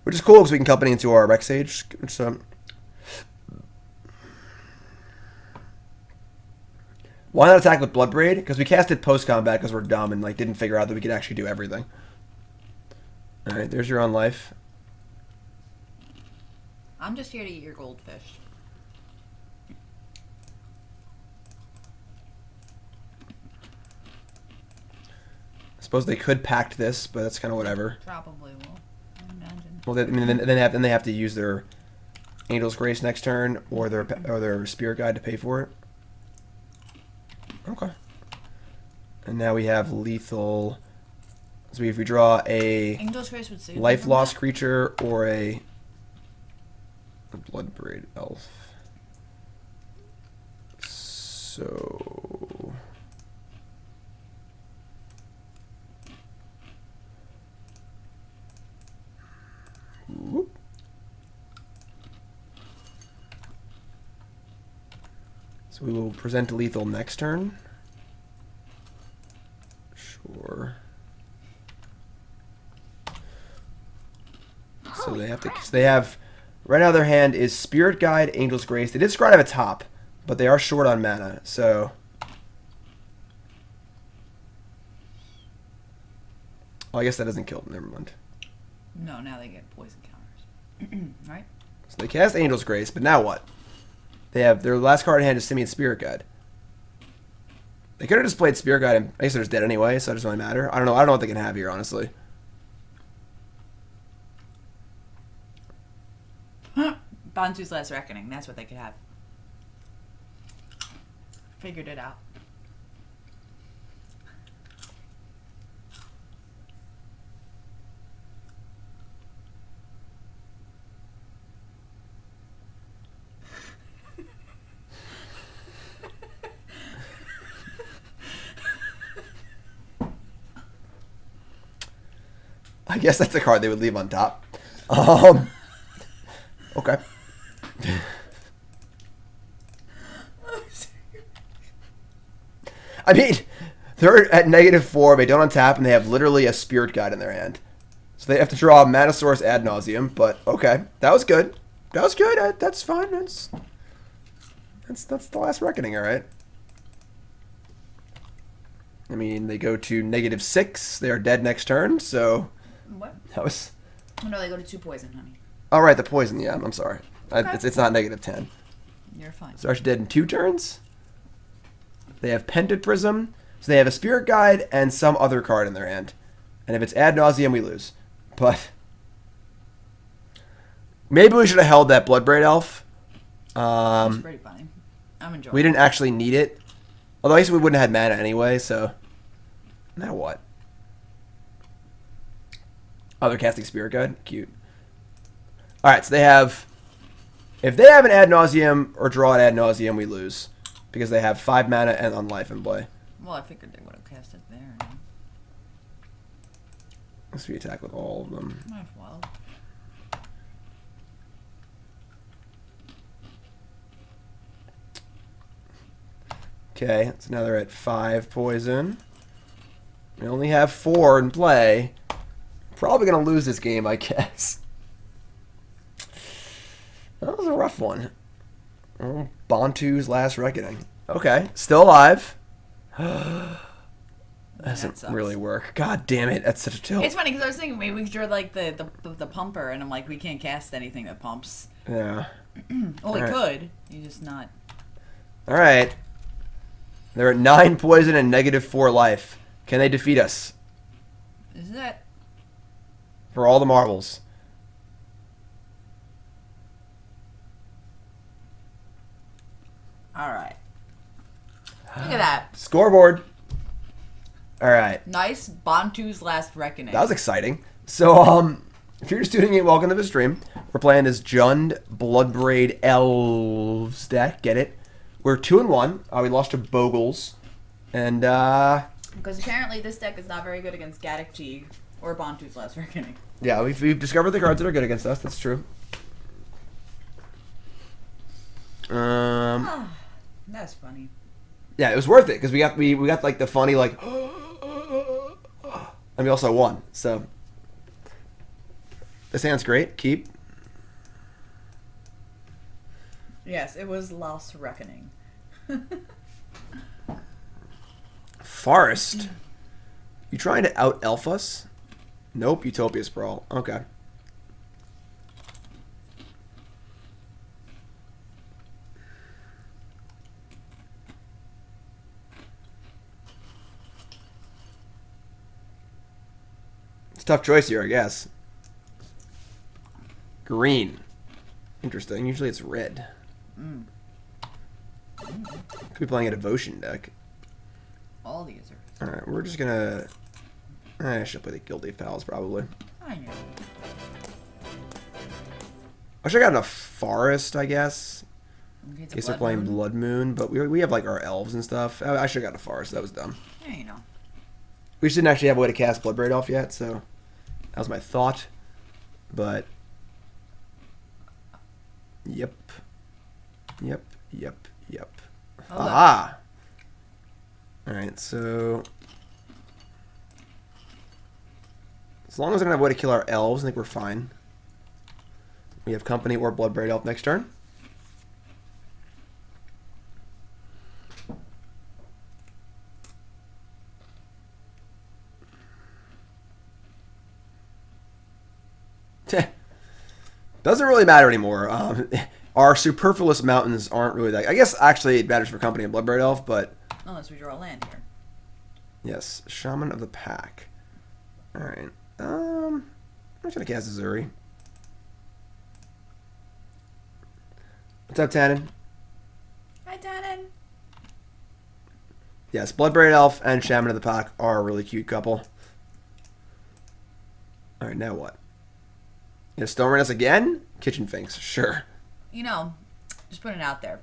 Speaker 1: which is cool because we can company into our Rec Sage. So, why not attack with Bloodbraid? Because we casted post combat because we're dumb and like didn't figure out that we could actually do everything. All right, there's your on life.
Speaker 3: I'm just here to eat your goldfish.
Speaker 1: I suppose they could pact this, but that's kind of whatever.
Speaker 3: Probably will. I imagine.
Speaker 1: Well, then they have to use their Angel's Grace next turn or their Spirit Guide to pay for it. Okay. And now we have lethal. So if we draw a
Speaker 3: Angel's Grace would save
Speaker 1: life
Speaker 3: them
Speaker 1: loss
Speaker 3: from
Speaker 1: creature or a Bloodbraid Elf. So whoop. So we will present lethal next turn. Mystic. So they have, right now their hand is Spirit Guide, Angel's Grace. They did Scry at a top, but they are short on mana, so... Oh, I guess that doesn't kill them, never mind.
Speaker 3: No, now they get poison counters. Right?
Speaker 1: So they cast Angel's Grace, but now what? They have, their last card in hand is Simian Spirit Guide. They could have just played Spirit Guide, and I guess they're just dead anyway, so it doesn't really matter. I don't know what they can have here, honestly.
Speaker 3: Bantu's Last Reckoning, that's what they could have. Figured it out.
Speaker 1: I guess that's a card they would leave on top. Okay. I mean, they're at -4, they don't untap, and they have literally a Spirit Guide in their hand. So they have to draw Mana Source ad nauseum, but okay. That was good. That was good. That's fine. That's the last reckoning, alright. I mean, they go to -6. They are dead next turn, so...
Speaker 3: What?
Speaker 1: That was...
Speaker 3: Oh, no, they go to 2 poison, honey.
Speaker 1: Oh, right, the poison, yeah, I'm sorry.
Speaker 3: Okay.
Speaker 1: It's not -10.
Speaker 3: You're fine.
Speaker 1: So they're actually dead in 2 turns. They have Pendant Prism. So they have a Spirit Guide and some other card in their hand. And if it's ad nauseum, we lose. But... maybe we should have held that Bloodbraid Elf.
Speaker 3: It's pretty funny. I'm enjoying
Speaker 1: We didn't actually need it. Although I guess we wouldn't have had mana anyway, so... now what? Oh, they're casting Spirit Guide? Cute. Alright, so they have... if they have an ad nauseum or draw an ad nauseum, we lose. Because they have 5 mana and Unlife in play.
Speaker 3: Well, I figured they would have cast it there.
Speaker 1: Let's we attack with all of them.
Speaker 3: Might as well.
Speaker 1: Okay, so now they're at 5 poison. We only have 4 in play. Probably going to lose this game, I guess. That was a rough one. Oh, Bantu's Last Reckoning. Okay, still alive. That doesn't
Speaker 3: sucks.
Speaker 1: really work. God damn it, that's such a tilt.
Speaker 3: It's funny because I was thinking maybe we could draw like the pumper, and I'm like, we can't cast anything that pumps.
Speaker 1: Yeah.
Speaker 3: Well, we
Speaker 1: Alright.
Speaker 3: could. You just not.
Speaker 1: Alright. They're at 9 poison and -4 life. Can they defeat us?
Speaker 3: Is that?
Speaker 1: For all the marbles.
Speaker 3: All right. Look at that.
Speaker 1: Scoreboard. Alright.
Speaker 3: Nice Bantu's Last Reckoning.
Speaker 1: That was exciting. So, if you're just tuning in, welcome to the stream. We're playing this Jund Bloodbraid Elves deck. Get it? We're 2-1. We lost to Bogles. And,
Speaker 3: Because apparently this deck is not very good against Gaddock Teague or Bantu's Last Reckoning.
Speaker 1: yeah, we've discovered the cards that are good against us. That's true.
Speaker 3: That's funny.
Speaker 1: Yeah, it was worth it because we got like the funny like, and we also won. So this hand's great. Keep.
Speaker 3: Yes, it was Lost Reckoning.
Speaker 1: Forest. You trying to out elf us? Nope. Utopia Sprawl. Okay. Tough choice here, I guess. Green. Interesting. Usually it's red. Could be playing a devotion deck.
Speaker 3: All the Ezuri.
Speaker 1: Alright, we're just gonna... I should play the Gilt-Leaf Palace, probably.
Speaker 3: I know.
Speaker 1: I should have gotten a Forest, I guess.
Speaker 3: Okay,
Speaker 1: In case they're playing Blood Moon, but we have like our elves and stuff. I should have gotten a Forest, that was dumb.
Speaker 3: Yeah, you know.
Speaker 1: We just didn't actually have a way to cast Bloodbraid Elf yet, so... that was my thought. But... Yep. Yep.
Speaker 3: Hold up.
Speaker 1: Aha! Alright, so... as long as I don't have a way to kill our elves, I think we're fine. We have Company or Bloodbraid Elf next turn. Doesn't really matter anymore. Our superfluous mountains aren't really that... I guess actually it matters for Company and Bloodbraid Elf, but...
Speaker 3: Unless we draw land here.
Speaker 1: Yes, Shaman of the Pack. Alright. I'm just going to cast Ezuri. What's up, Tannen?
Speaker 3: Hi, Tannen.
Speaker 1: Yes, Bloodbraid Elf and Shaman of the Pack are a really cute couple. Alright, now what? Gonna Stone us again? Kitchen Finks, sure.
Speaker 3: You know, just putting it out there.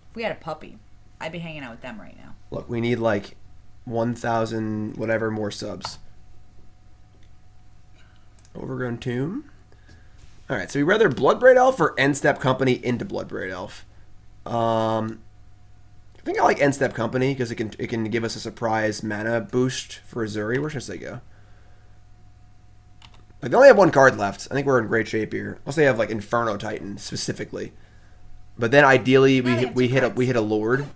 Speaker 3: If we had a puppy, I'd be hanging out with them right now.
Speaker 1: Look, we need like 1,000 whatever more subs. Overgrown Tomb. Alright, so we rather Bloodbraid Elf or End Step Company into Bloodbraid Elf. I think I like End Step Company because it can give us a surprise mana boost for Ezuri. Where should I go? Like, they only have one card left. I think we're in great shape here. Unless they have like Inferno Titan specifically. But then ideally we hit a Lord.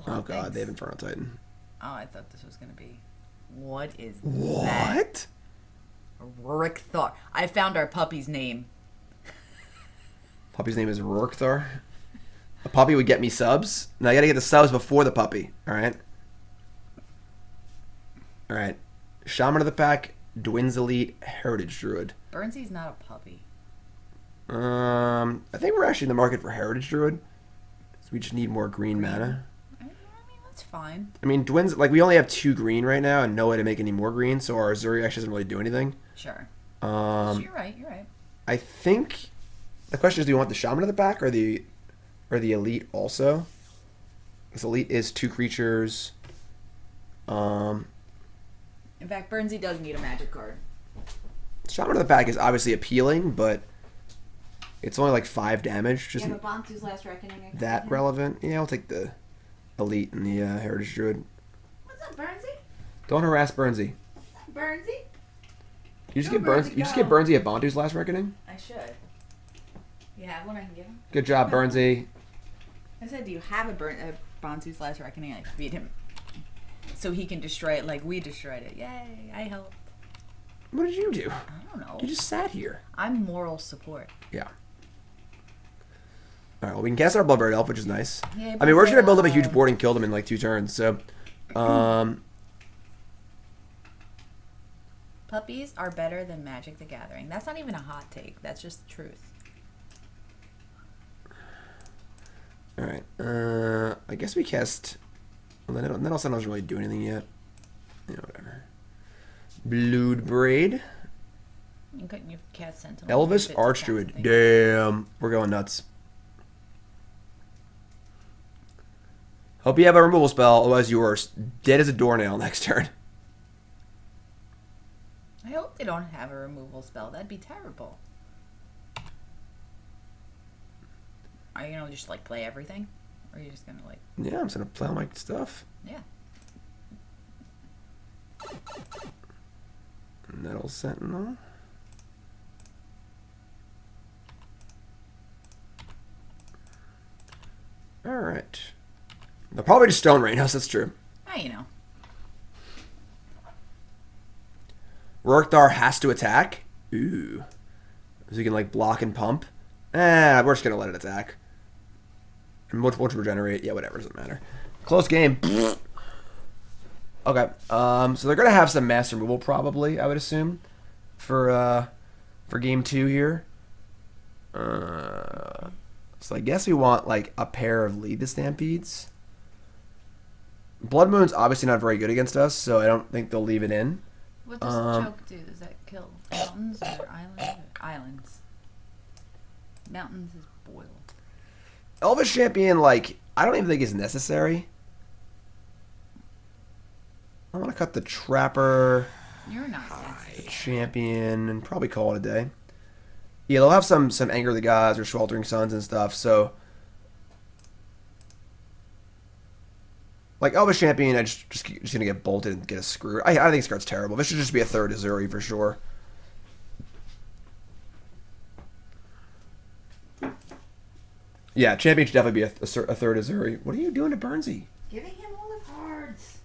Speaker 1: Oh god, they have Inferno Titan.
Speaker 3: Oh, I thought this was gonna be. What is
Speaker 1: What?
Speaker 3: that? Rick Thar. I found our puppy's name.
Speaker 1: Puppy's name is Rorkthar. A puppy would get me subs. Now I gotta get the subs before the puppy. Alright. Alright. Shaman of the Pack, Dwynn's Elite, Heritage Druid.
Speaker 3: Burnsy's not a puppy.
Speaker 1: I think we're actually in the market for Heritage Druid. So we just need more green mana.
Speaker 3: I mean, that's fine.
Speaker 1: I mean, Dwynn's, like, we only have 2 green right now and no way to make any more green, so our Ezuri actually doesn't really do anything.
Speaker 3: Sure.
Speaker 1: You're
Speaker 3: right.
Speaker 1: I think the question is, do you want the Shaman of the Pack or the Elite also? Because Elite is 2 creatures.
Speaker 3: In fact, Burnsy does need a magic card.
Speaker 1: Shaman of the Pack is obviously appealing, but it's only like 5 damage. Just
Speaker 3: you have a Bantu's Last Reckoning.
Speaker 1: that relevant. Yeah, I'll take the Elite and the Heritage Druid.
Speaker 3: What's up, Burnsy?
Speaker 1: Don't harass Burnsy.
Speaker 3: Burnsy?
Speaker 1: You just get Burnsy a Bantu's Last Reckoning?
Speaker 3: I should. You have one I can give him?
Speaker 1: Good job, Burnsy.
Speaker 3: I said, do you have a Bantu's Last Reckoning? I feed him. So he can destroy it like we destroyed it. Yay, I helped.
Speaker 1: What did you do?
Speaker 3: I don't know.
Speaker 1: You just sat here.
Speaker 3: I'm moral support.
Speaker 1: Yeah. Alright, well, we can cast our Bloodbraid Elf, which is nice.
Speaker 3: Yay,
Speaker 1: I mean, we're just going to build up a
Speaker 3: Bloodbraid
Speaker 1: huge
Speaker 3: Elf.
Speaker 1: board and kill them in like 2 turns, so...
Speaker 3: Puppies are better than Magic the Gathering. That's not even a hot take. That's just the truth.
Speaker 1: Alright, I guess we cast... Well, Nettle Sentinel doesn't really do anything yet. Yeah, whatever. Bloodbraid.
Speaker 3: You couldn't you cast Sentinel?
Speaker 1: Elvish
Speaker 3: Fit to
Speaker 1: Archdruid.
Speaker 3: cast thing.
Speaker 1: Damn. We're going nuts. Hope you have a removal spell, otherwise you are dead as a doornail next turn.
Speaker 3: I hope they don't have a removal spell. That'd be terrible. Are you gonna just like play everything? Or are you just gonna like...
Speaker 1: Yeah, I'm just going to play all my stuff.
Speaker 3: Yeah.
Speaker 1: Nettle Sentinel. Alright. They'll probably just Stone Rain House, that's true.
Speaker 3: Ah, you know.
Speaker 1: Rorkthar has to attack. Ooh. So you can like block and pump. We're just going to let it attack. And once regenerate, yeah, whatever, doesn't matter. Close game. Okay, so they're gonna have some mass removal probably, I would assume, for game 2 here. So I guess we want like a pair of Lead the Stampedes. Blood Moon's obviously not very good against us, so I don't think they'll leave it in.
Speaker 3: What does choke do? Does that kill mountains or islands? Islands. Mountains is boil.
Speaker 1: Elvish Champion, like, I don't even think is necessary. I want to cut the Trapper,
Speaker 3: You're not necessary.
Speaker 1: Champion, and probably call it a day. Yeah, they'll have some Anger of the Gods or Sweltering Suns and stuff, so... Like, Elvish Champion, I just going to get bolted and get a screw. I think this card's terrible. This should just be a third Ezuri for sure. Yeah, champion should definitely be a third Ezuri. What are you doing to Burnsy?
Speaker 3: Giving him all the cards.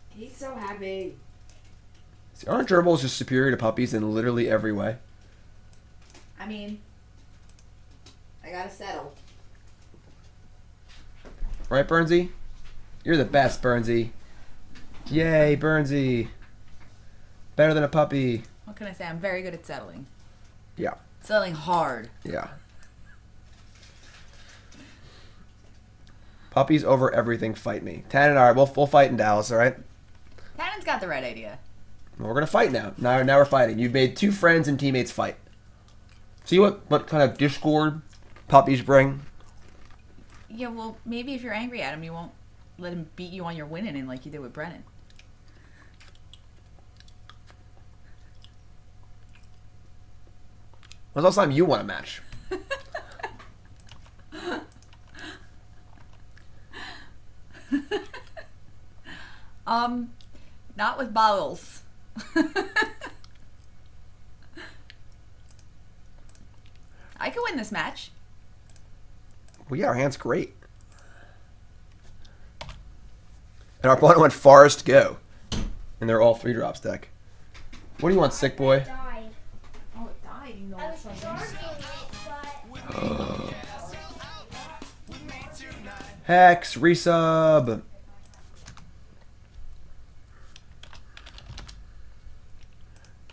Speaker 3: He's so happy.
Speaker 1: See, aren't gerbils just superior to puppies in literally every way?
Speaker 3: I mean, I gotta settle.
Speaker 1: Right, Burnsy? You're the best, Burnsy. Yay, Burnsy. Better than a puppy.
Speaker 3: What can I say? I'm very good at settling.
Speaker 1: Yeah.
Speaker 3: Settling hard.
Speaker 1: Yeah. Puppies over everything, fight me. Tannen, alright, we'll fight in Dallas, alright?
Speaker 3: Tannen's got the right idea.
Speaker 1: Well, we're gonna fight now. Now we're fighting. You've made two friends and teammates fight. See what kind of discord puppies bring?
Speaker 3: Yeah, well, maybe if you're angry at him, you won't let him beat you on your winning in like you did with Brennan.
Speaker 1: When's the last time you won a match?
Speaker 3: Not with bottles. I could win this match.
Speaker 1: Well, yeah, our hand's great. And our opponent went Forest Go. And they're all 3-drops deck. What do you want, sick boy?
Speaker 4: Died.
Speaker 3: Oh, it died. You know
Speaker 4: I was charging it, but
Speaker 1: Hex, resub.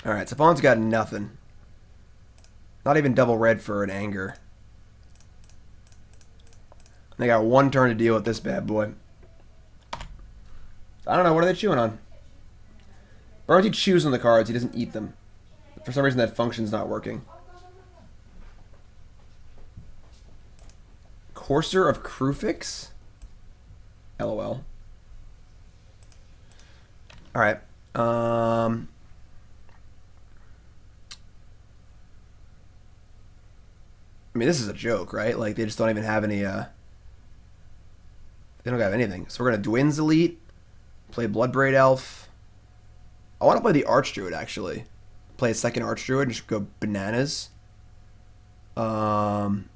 Speaker 1: Alright, so opponent's got nothing. Not even double red for an anger. They got one turn to deal with this bad boy. I don't know, what are they chewing on? Burnsy chews on the cards, he doesn't eat them. For some reason that function's not working. Courser of Krufix? LOL. Alright. I mean, this is a joke, right? Like, they just don't even have any, they don't have anything. So we're going to Dwynn's Elite, play Bloodbraid Elf. I want to play the Archdruid, actually. Play a second Archdruid and just go bananas. Can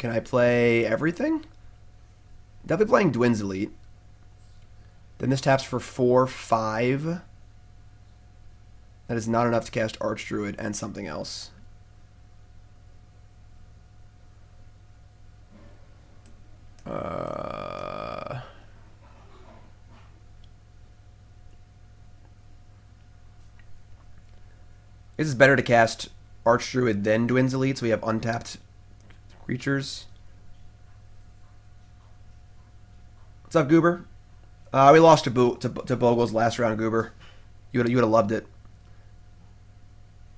Speaker 1: I play everything? Definitely playing Dwynn's Elite. Then this taps for 4/5. That is not enough to cast Archdruid and something else. This is better to cast Archdruid than Dwynn's Elite, so we have untapped creatures. What's up, Goober? We lost to Bogle's last round, Goober. You would have loved it.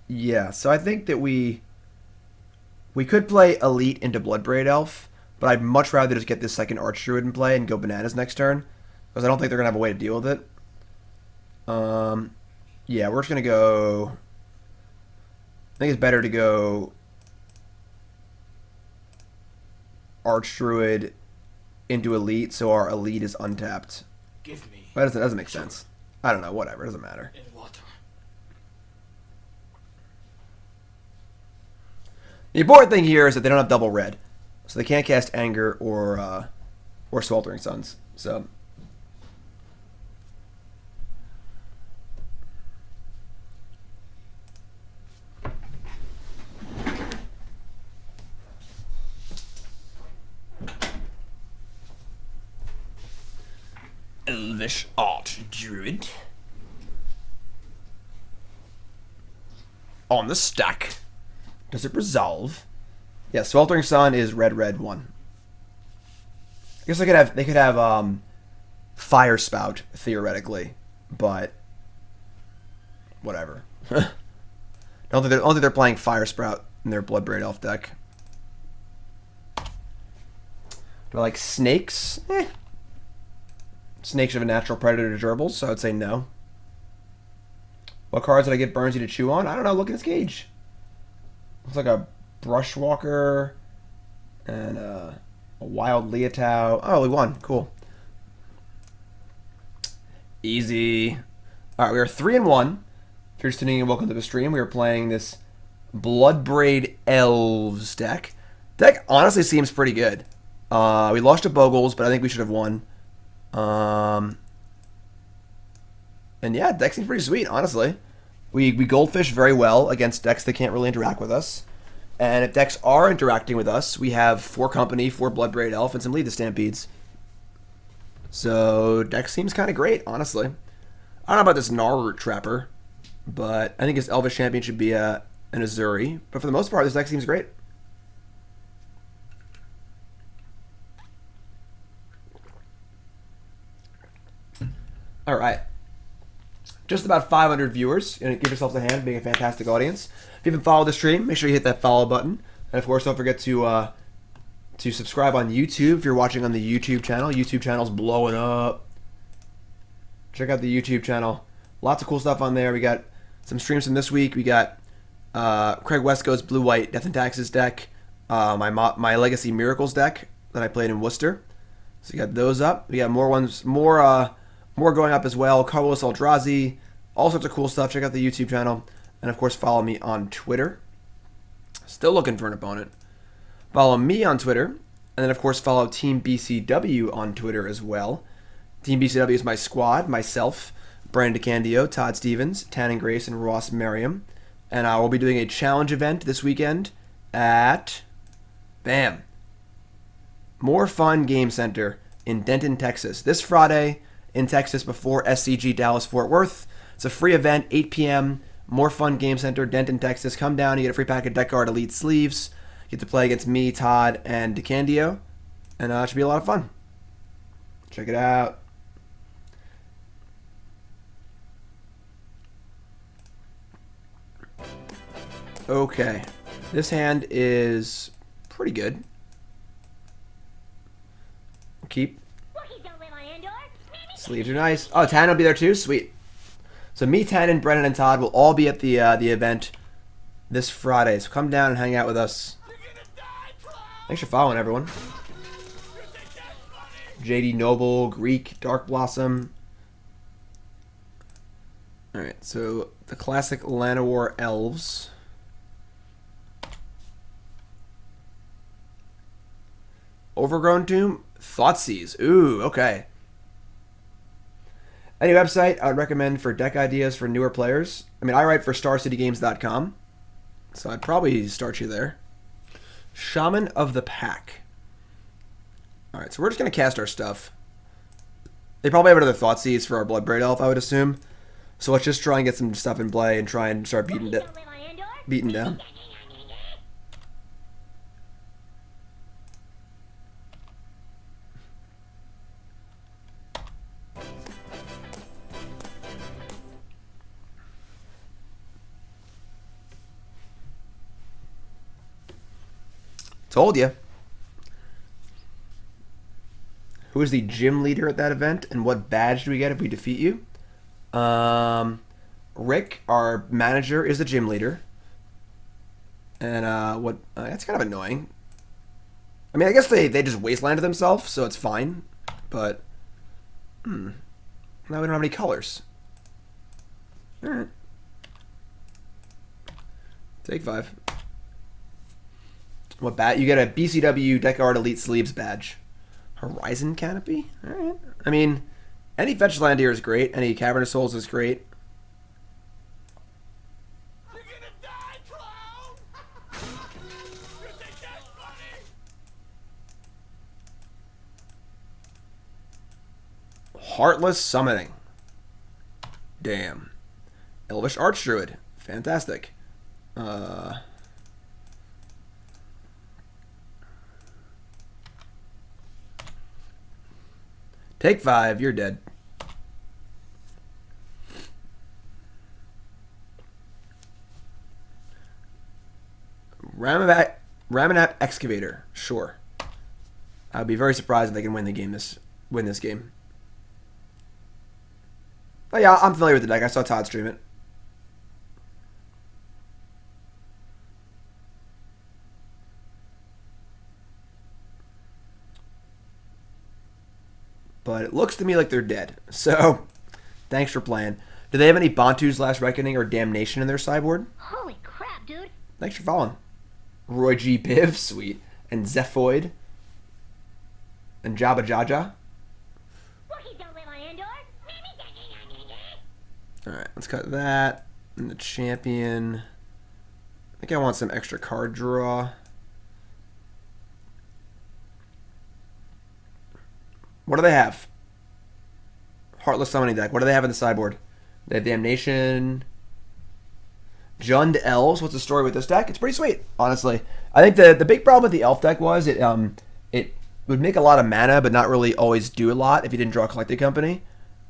Speaker 1: Yeah, so I think that we could play Elite into Bloodbraid Elf, but I'd much rather just get this second Archdruid in play and go bananas next turn, because I don't think they're going to have a way to deal with it. Yeah, we're just going to go... I think it's better to go Archdruid into Elite, so our Elite is untapped.
Speaker 2: Give me
Speaker 1: That doesn't make sense. I don't know, whatever, it doesn't matter.
Speaker 2: in water.
Speaker 1: The important thing here is that they don't have double red, so they can't cast Anger or Sweltering Suns. So Elvish Archdruid on the stack. Does it resolve? Yeah, Sweltering Sun is red 1. I guess they could have Fire Spout theoretically, but whatever. I don't think they're playing Fire Spout in their Bloodbraid Elf deck. Do I like snakes? Snakes have a natural predator to gerbils, so I would say no. What cards did I get Burnsy to chew on? I don't know. Look at his cage. Looks like a Brushwalker and a Wild Leotau. Oh, we won. Cool. Easy. All right, we are 3-1. If you're just tuning in, welcome to the stream. We are playing this Bloodbraid Elves deck. Deck honestly seems pretty good. We lost to Bogles, but I think we should have won. And yeah, deck seems pretty sweet, honestly. We goldfish very well against decks that can't really interact with us. And if decks are interacting with us, we have 4 Company, 4 Bloodbraid Elf, and some Lead the Stampedes. So, deck seems kind of great, honestly. I don't know about this Gnarlroot Trapper, but I think his Elvish Champion should be an Ezuri. But for the most part, this deck seems great. All right. Just about 500 viewers. Give yourselves a hand, being a fantastic audience. If you haven't followed the stream, make sure you hit that follow button. And of course, don't forget to subscribe on YouTube if you're watching on the YouTube channel. YouTube channel's blowing up. Check out the YouTube channel. Lots of cool stuff on there. We got some streams from this week. We got Craig Wesco's Blue-White Death and Taxes deck. My Legacy Miracles deck that I played in Worcester. So we got those up. We got more going up as well. Carlos Eldrazi, all sorts of cool stuff. Check out the YouTube channel. And of course, follow me on Twitter. Still looking for an opponent. Follow me on Twitter. And then, of course, follow Team BCW on Twitter as well. Team BCW is my squad, myself, Brandon DeCandio, Todd Stevens, Tannen Grace, and Ross Merriam. And I will be doing a challenge event this weekend at, More Fun Game Center in Denton, Texas. This Friday in Texas before SCG Dallas-Fort Worth. It's a free event, 8 p.m., More Fun Game Center, Denton, Texas. Come down, you get a free pack of Deck Guard Elite sleeves. You get to play against me, Todd, and DeCandio. And it should be a lot of fun. Check it out. Okay. This hand is pretty good. Keep. Sleeves are nice. Oh, Tan will be there too? Sweet. So me, Tannen, Brennan, and Todd will all be at the event this Friday. So come down and hang out with us. Thanks for following, everyone. JD Noble, Greek, Dark Blossom. Alright, so the classic Llanowar Elves. Overgrown Tomb, Thoughtseize. Ooh, okay. Any website I would recommend for deck ideas for newer players. I mean, I write for StarCityGames.com, so I'd probably start you there. Shaman of the Pack. Alright, so we're just going to cast our stuff. They probably have another Thoughtseize for our Bloodbraid Elf, I would assume. So let's just try and get some stuff in play and try and start beating down. Told you. Who is the gym leader at that event, and what badge do we get if we defeat you? Rick, our manager, is the gym leader. And that's kind of annoying. I mean, I guess they just wastelanded themselves, so it's fine. But now we don't have any colors. All right. Take 5. What bat? You get a BCW Deck Art Elite Sleeves badge. Horizon Canopy? Alright. I mean, any fetch land here is great. Any Cavern of Souls is great.
Speaker 2: You're gonna die, clown! You think that's funny?
Speaker 1: Heartless Summoning. Damn. Elvish Archdruid. Fantastic. Take 5, you're dead. Ramanap Excavator, sure. I'd be very surprised if they can win this game. But yeah, I'm familiar with the deck. I saw Todd stream it. But it looks to me like they're dead. So, thanks for playing. Do they have any Bantu's Last Reckoning or Damnation in their sideboard?
Speaker 4: Holy crap, dude.
Speaker 1: Thanks for following. Roy G. Biv, sweet. And Zephoid. And Jabba Jaja. Alright, let's cut that. And the champion. I think I want some extra card draw. What do they have? Heartless Summoning Deck. What do they have in the sideboard? They have Damnation. Jund Elves. What's the story with this deck? It's pretty sweet, honestly. I think the big problem with the Elf deck was it would make a lot of mana, but not really always do a lot if you didn't draw a Collected Company.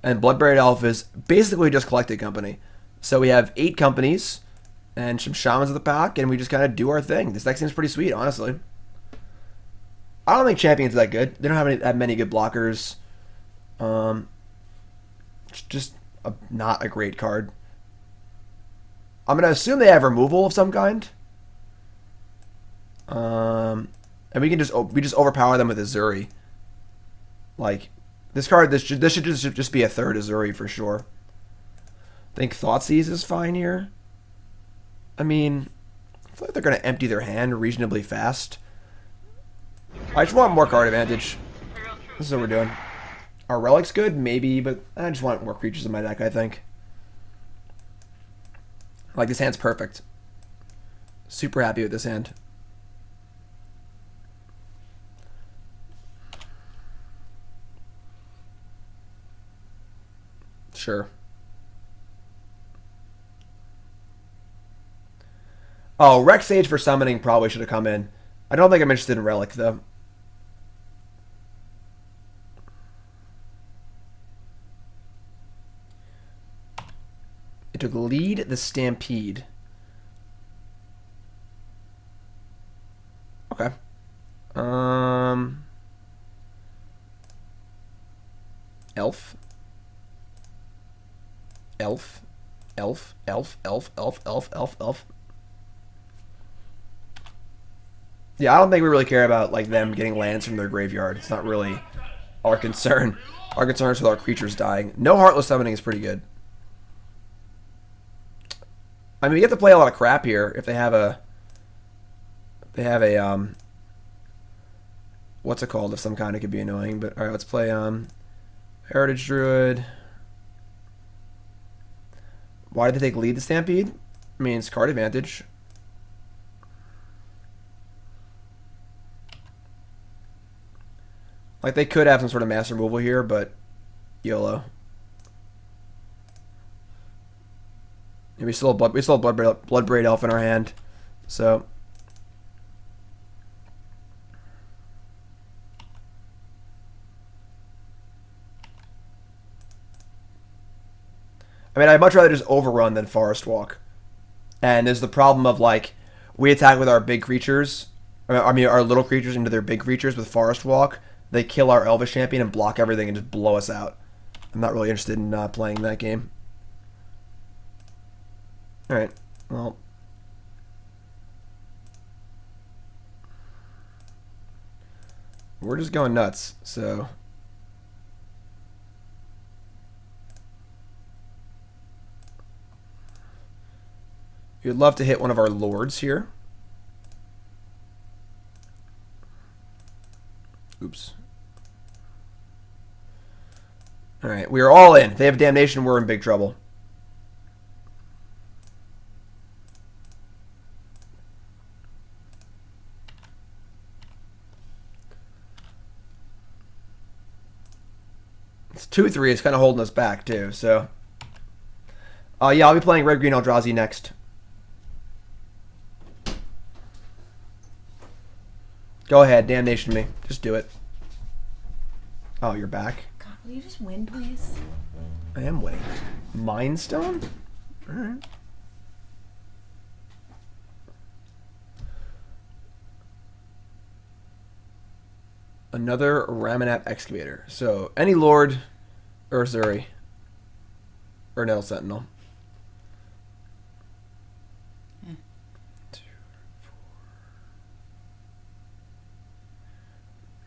Speaker 1: And Bloodbraid Elf is basically just Collected Company. So we have 8 companies and some Shamans of the pack, and we just kind of do our thing. This deck seems pretty sweet, honestly. I don't think Champion's that good. They don't have that many good blockers. It's just not a great card. I'm going to assume they have removal of some kind. And we just overpower them with Ezuri. Like, this should just be a third Ezuri for sure. I think Thoughtseize is fine here. I mean, I feel like they're going to empty their hand reasonably fast. I just want more card advantage. This is what we're doing. Our Relic's good? Maybe, but I just want more creatures in my deck, I think. Like, this hand's perfect. Super happy with this hand. Sure. Oh, Rec Sage for summoning probably should have come in. I don't think I'm interested in Relic, though. It took Lead the Stampede. Okay. Elf. Elf. Elf. Elf. Elf. Elf. Elf. Elf. Elf. Yeah, I don't think we really care about like them getting lands from their graveyard. It's not really our concern. Our concern is with our creatures dying. No Heartless Summoning is pretty good. I mean, you have to play a lot of crap here if they have a... what's it called of some kind? It could be annoying, but alright, let's play Heritage Druid. Why did they take Lead the Stampede? I mean, it's card advantage. Like, they could have some sort of mass removal here, but YOLO. And we still have Bloodbraid Elf in our hand, so... I mean, I'd much rather just overrun than Forest Walk. And there's the problem of, like, we attack with our big creatures, I mean, our little creatures into their big creatures with Forest Walk. They kill our Elvish Champion and block everything and just blow us out. I'm not really interested in playing that game. Alright, well. We're just going nuts, so... You'd love to hit one of our lords here. Oops. Alright, we are all in. If they have Damnation, we're in big trouble. It's 2-3. It's kind of holding us back, too, so... yeah, I'll be playing Red-Green Eldrazi next. Go ahead, Damnation me. Just do it. Oh, you're back.
Speaker 3: God, will you just win, please?
Speaker 1: I am winning. Mind Stone? Alright. Another Ramanap Excavator. So, any Lord or Ezuri. Or Nettle Sentinel.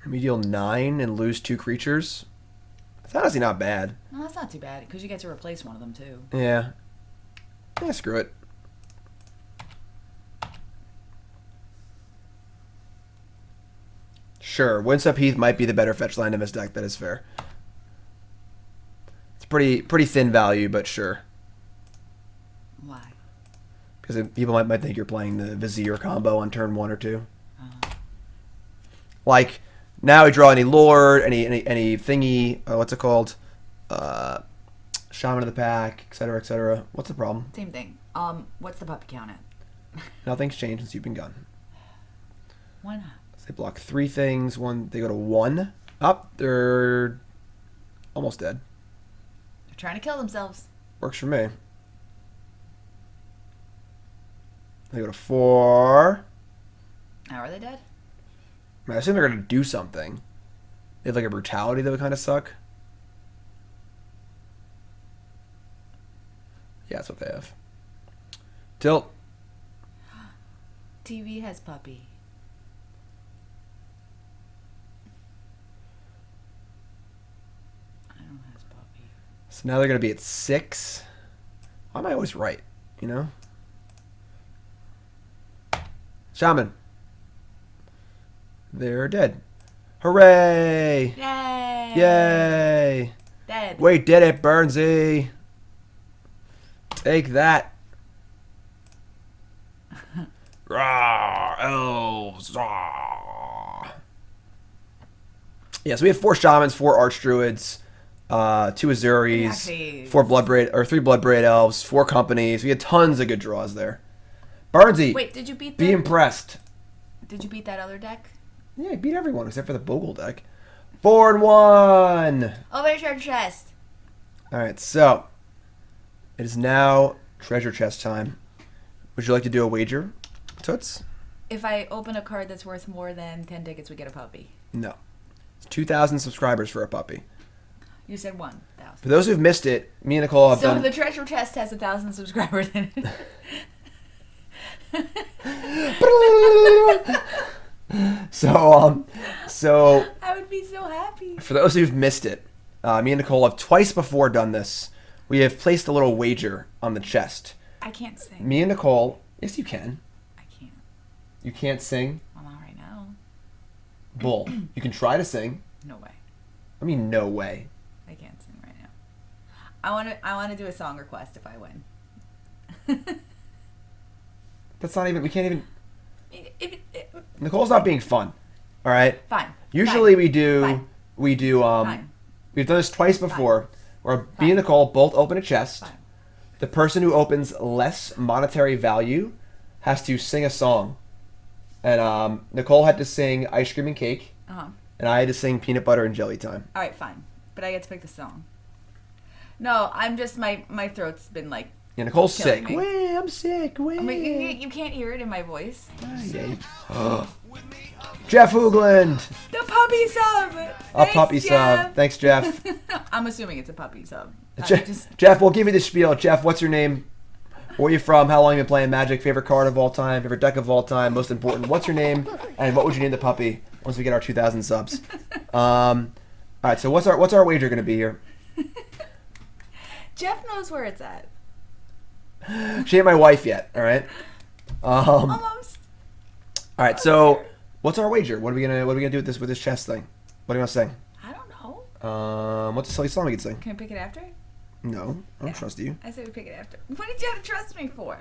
Speaker 1: We deal 9 and lose 2 creatures. That's honestly not bad.
Speaker 3: No, that's not too bad, because you get to replace one of them, too.
Speaker 1: Yeah. Yeah, screw it. Sure, Windswept Heath might be the better fetch land in this deck. That is fair. It's pretty thin value, but sure.
Speaker 3: Why?
Speaker 1: Because people might think you're playing the Vizier combo on turn 1 or 2. Like, now we draw any Lord, any thingy, what's it called? Shaman of the Pack, etc., etc. What's the problem?
Speaker 3: Same thing. What's the puppy count at?
Speaker 1: Nothing's changed since you've been gone.
Speaker 3: Why not?
Speaker 1: They block 3 things. They go to 1. Up, they're almost dead.
Speaker 3: They're trying to kill themselves.
Speaker 1: Works for me. They go to 4.
Speaker 3: How are they dead?
Speaker 1: I assume they're going to do something. They have like a brutality that would kind of suck. Yeah, that's what they have. Tilt.
Speaker 3: TV has puppy. I don't have puppy.
Speaker 1: So now they're going to be at 6. Why am I always right? You know? Shaman. They're dead. Hooray!
Speaker 3: Yay!
Speaker 1: Yay!
Speaker 3: Dead.
Speaker 1: We did it, Burnsy! Take that. Rah, elves. Rah. Yeah, so we have 4 shamans, 4 archdruids, 2 Ezuris, 4 Bloodbraid or 3 Bloodbraid Elves, 4 companies. We had tons of good draws there. Burnsy,
Speaker 3: Wait, did you beat
Speaker 1: be impressed.
Speaker 3: Did you beat that other deck?
Speaker 1: Yeah, I beat everyone except for the Bogle deck. 4-1.
Speaker 3: Over your chest.
Speaker 1: All right, so it is now treasure chest time. Would you like to do a wager, Toots?
Speaker 3: If I open a card that's worth more than 10 tickets, we get a puppy.
Speaker 1: No. It's 2,000 subscribers for a puppy.
Speaker 3: You said 1,000.
Speaker 1: For those who've missed it, me and Nicole have
Speaker 3: So
Speaker 1: done...
Speaker 3: the treasure chest has 1,000 subscribers in it.
Speaker 1: So
Speaker 3: I would be so happy.
Speaker 1: for those who've missed it, me and Nicole have twice before done this. We have placed a little wager on the chest.
Speaker 3: I can't sing.
Speaker 1: Me and Nicole, yes, you can.
Speaker 3: I can't.
Speaker 1: You can't sing.
Speaker 3: Well, not right now.
Speaker 1: Bull. You can try to sing.
Speaker 3: No way.
Speaker 1: I mean, no way.
Speaker 3: I can't sing right now. I want to do a song request if I win.
Speaker 1: That's not even. We can't even. Nicole's not being fun. All right.
Speaker 3: Fine.
Speaker 1: Usually
Speaker 3: Fine.
Speaker 1: we do.
Speaker 3: Fine.
Speaker 1: We do.
Speaker 3: Fine.
Speaker 1: We've done this twice before, where me
Speaker 3: Fine.
Speaker 1: and Nicole both open a chest.
Speaker 3: Fine.
Speaker 1: The person who opens less monetary value has to sing a song. And Nicole had to sing Ice Cream and Cake,
Speaker 3: Uh-huh.
Speaker 1: and I had to sing Peanut Butter and Jelly Time.
Speaker 3: All right, fine. But I get to pick the song. No, I'm just my throat's been like.
Speaker 1: Yeah, Nicole's
Speaker 3: Killing
Speaker 1: sick.
Speaker 3: me.
Speaker 1: Wait, I'm sick. Wait.
Speaker 3: I mean, you can't hear it in my voice.
Speaker 1: Jeff Hoogland.
Speaker 3: The puppy sub.
Speaker 1: A
Speaker 3: Thanks,
Speaker 1: puppy
Speaker 3: Jeff.
Speaker 1: sub. Thanks, Jeff.
Speaker 3: I'm assuming it's a puppy sub.
Speaker 1: Jeff, we'll give you the spiel. Jeff, what's your name? Where are you from? How long have you been playing Magic? Favorite card of all time? Favorite deck of all time? Most important, what's your name? And what would you name the puppy once we get our 2,000 subs? All right, so what's our wager going to be here?
Speaker 3: Jeff knows where it's at.
Speaker 1: She ain't my wife yet, all right?
Speaker 3: Almost.
Speaker 1: All right, so what's our wager? What are we gonna do with this chess thing? What do you want to sing?
Speaker 3: I don't know.
Speaker 1: What's a silly song we could sing?
Speaker 3: Can I pick it after?
Speaker 1: No, I don't trust you.
Speaker 3: I said we pick it after. What did you have to trust me for?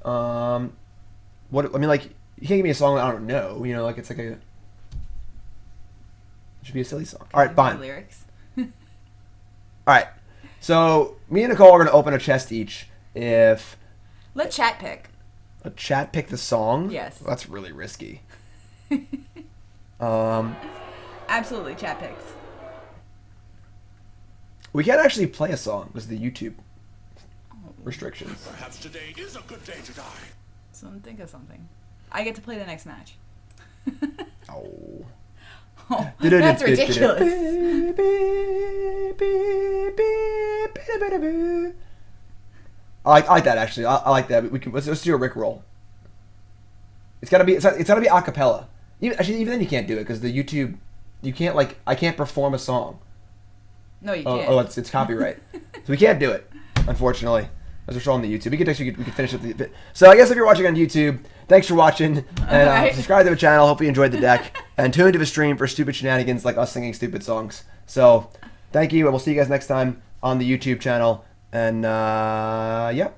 Speaker 1: What I mean, like, you can't give me a song that I don't know. You know, like it's like a. It should be a silly song. All right, fine.
Speaker 3: Lyrics.
Speaker 1: All right, so me and Nicole are gonna open a chest each. If
Speaker 3: Let chat pick.
Speaker 1: a chat pick the song,
Speaker 3: Yes.
Speaker 1: well, that's really risky.
Speaker 3: Absolutely, chat picks.
Speaker 1: We can't actually play a song because of the YouTube restrictions.
Speaker 2: Perhaps today is a good day to die.
Speaker 3: So think of something. I get to play the next match.
Speaker 1: Oh.
Speaker 3: Oh, that's ridiculous.
Speaker 1: I like that actually. I like that. We can let's do a Rick roll. It's gotta be a cappella. Even then you can't do it because the YouTube you can't I can't perform a song.
Speaker 3: No, you can't.
Speaker 1: Oh, it's copyright, so we can't do it, unfortunately. As we're showing the YouTube, we could finish up the. So I guess if you're watching on YouTube, thanks for watching and
Speaker 3: Alright.
Speaker 1: subscribe to the channel. Hope you enjoyed the deck. and tune into the stream for stupid shenanigans like us singing stupid songs. So, thank you, and we'll see you guys next time on the YouTube channel. And, yeah.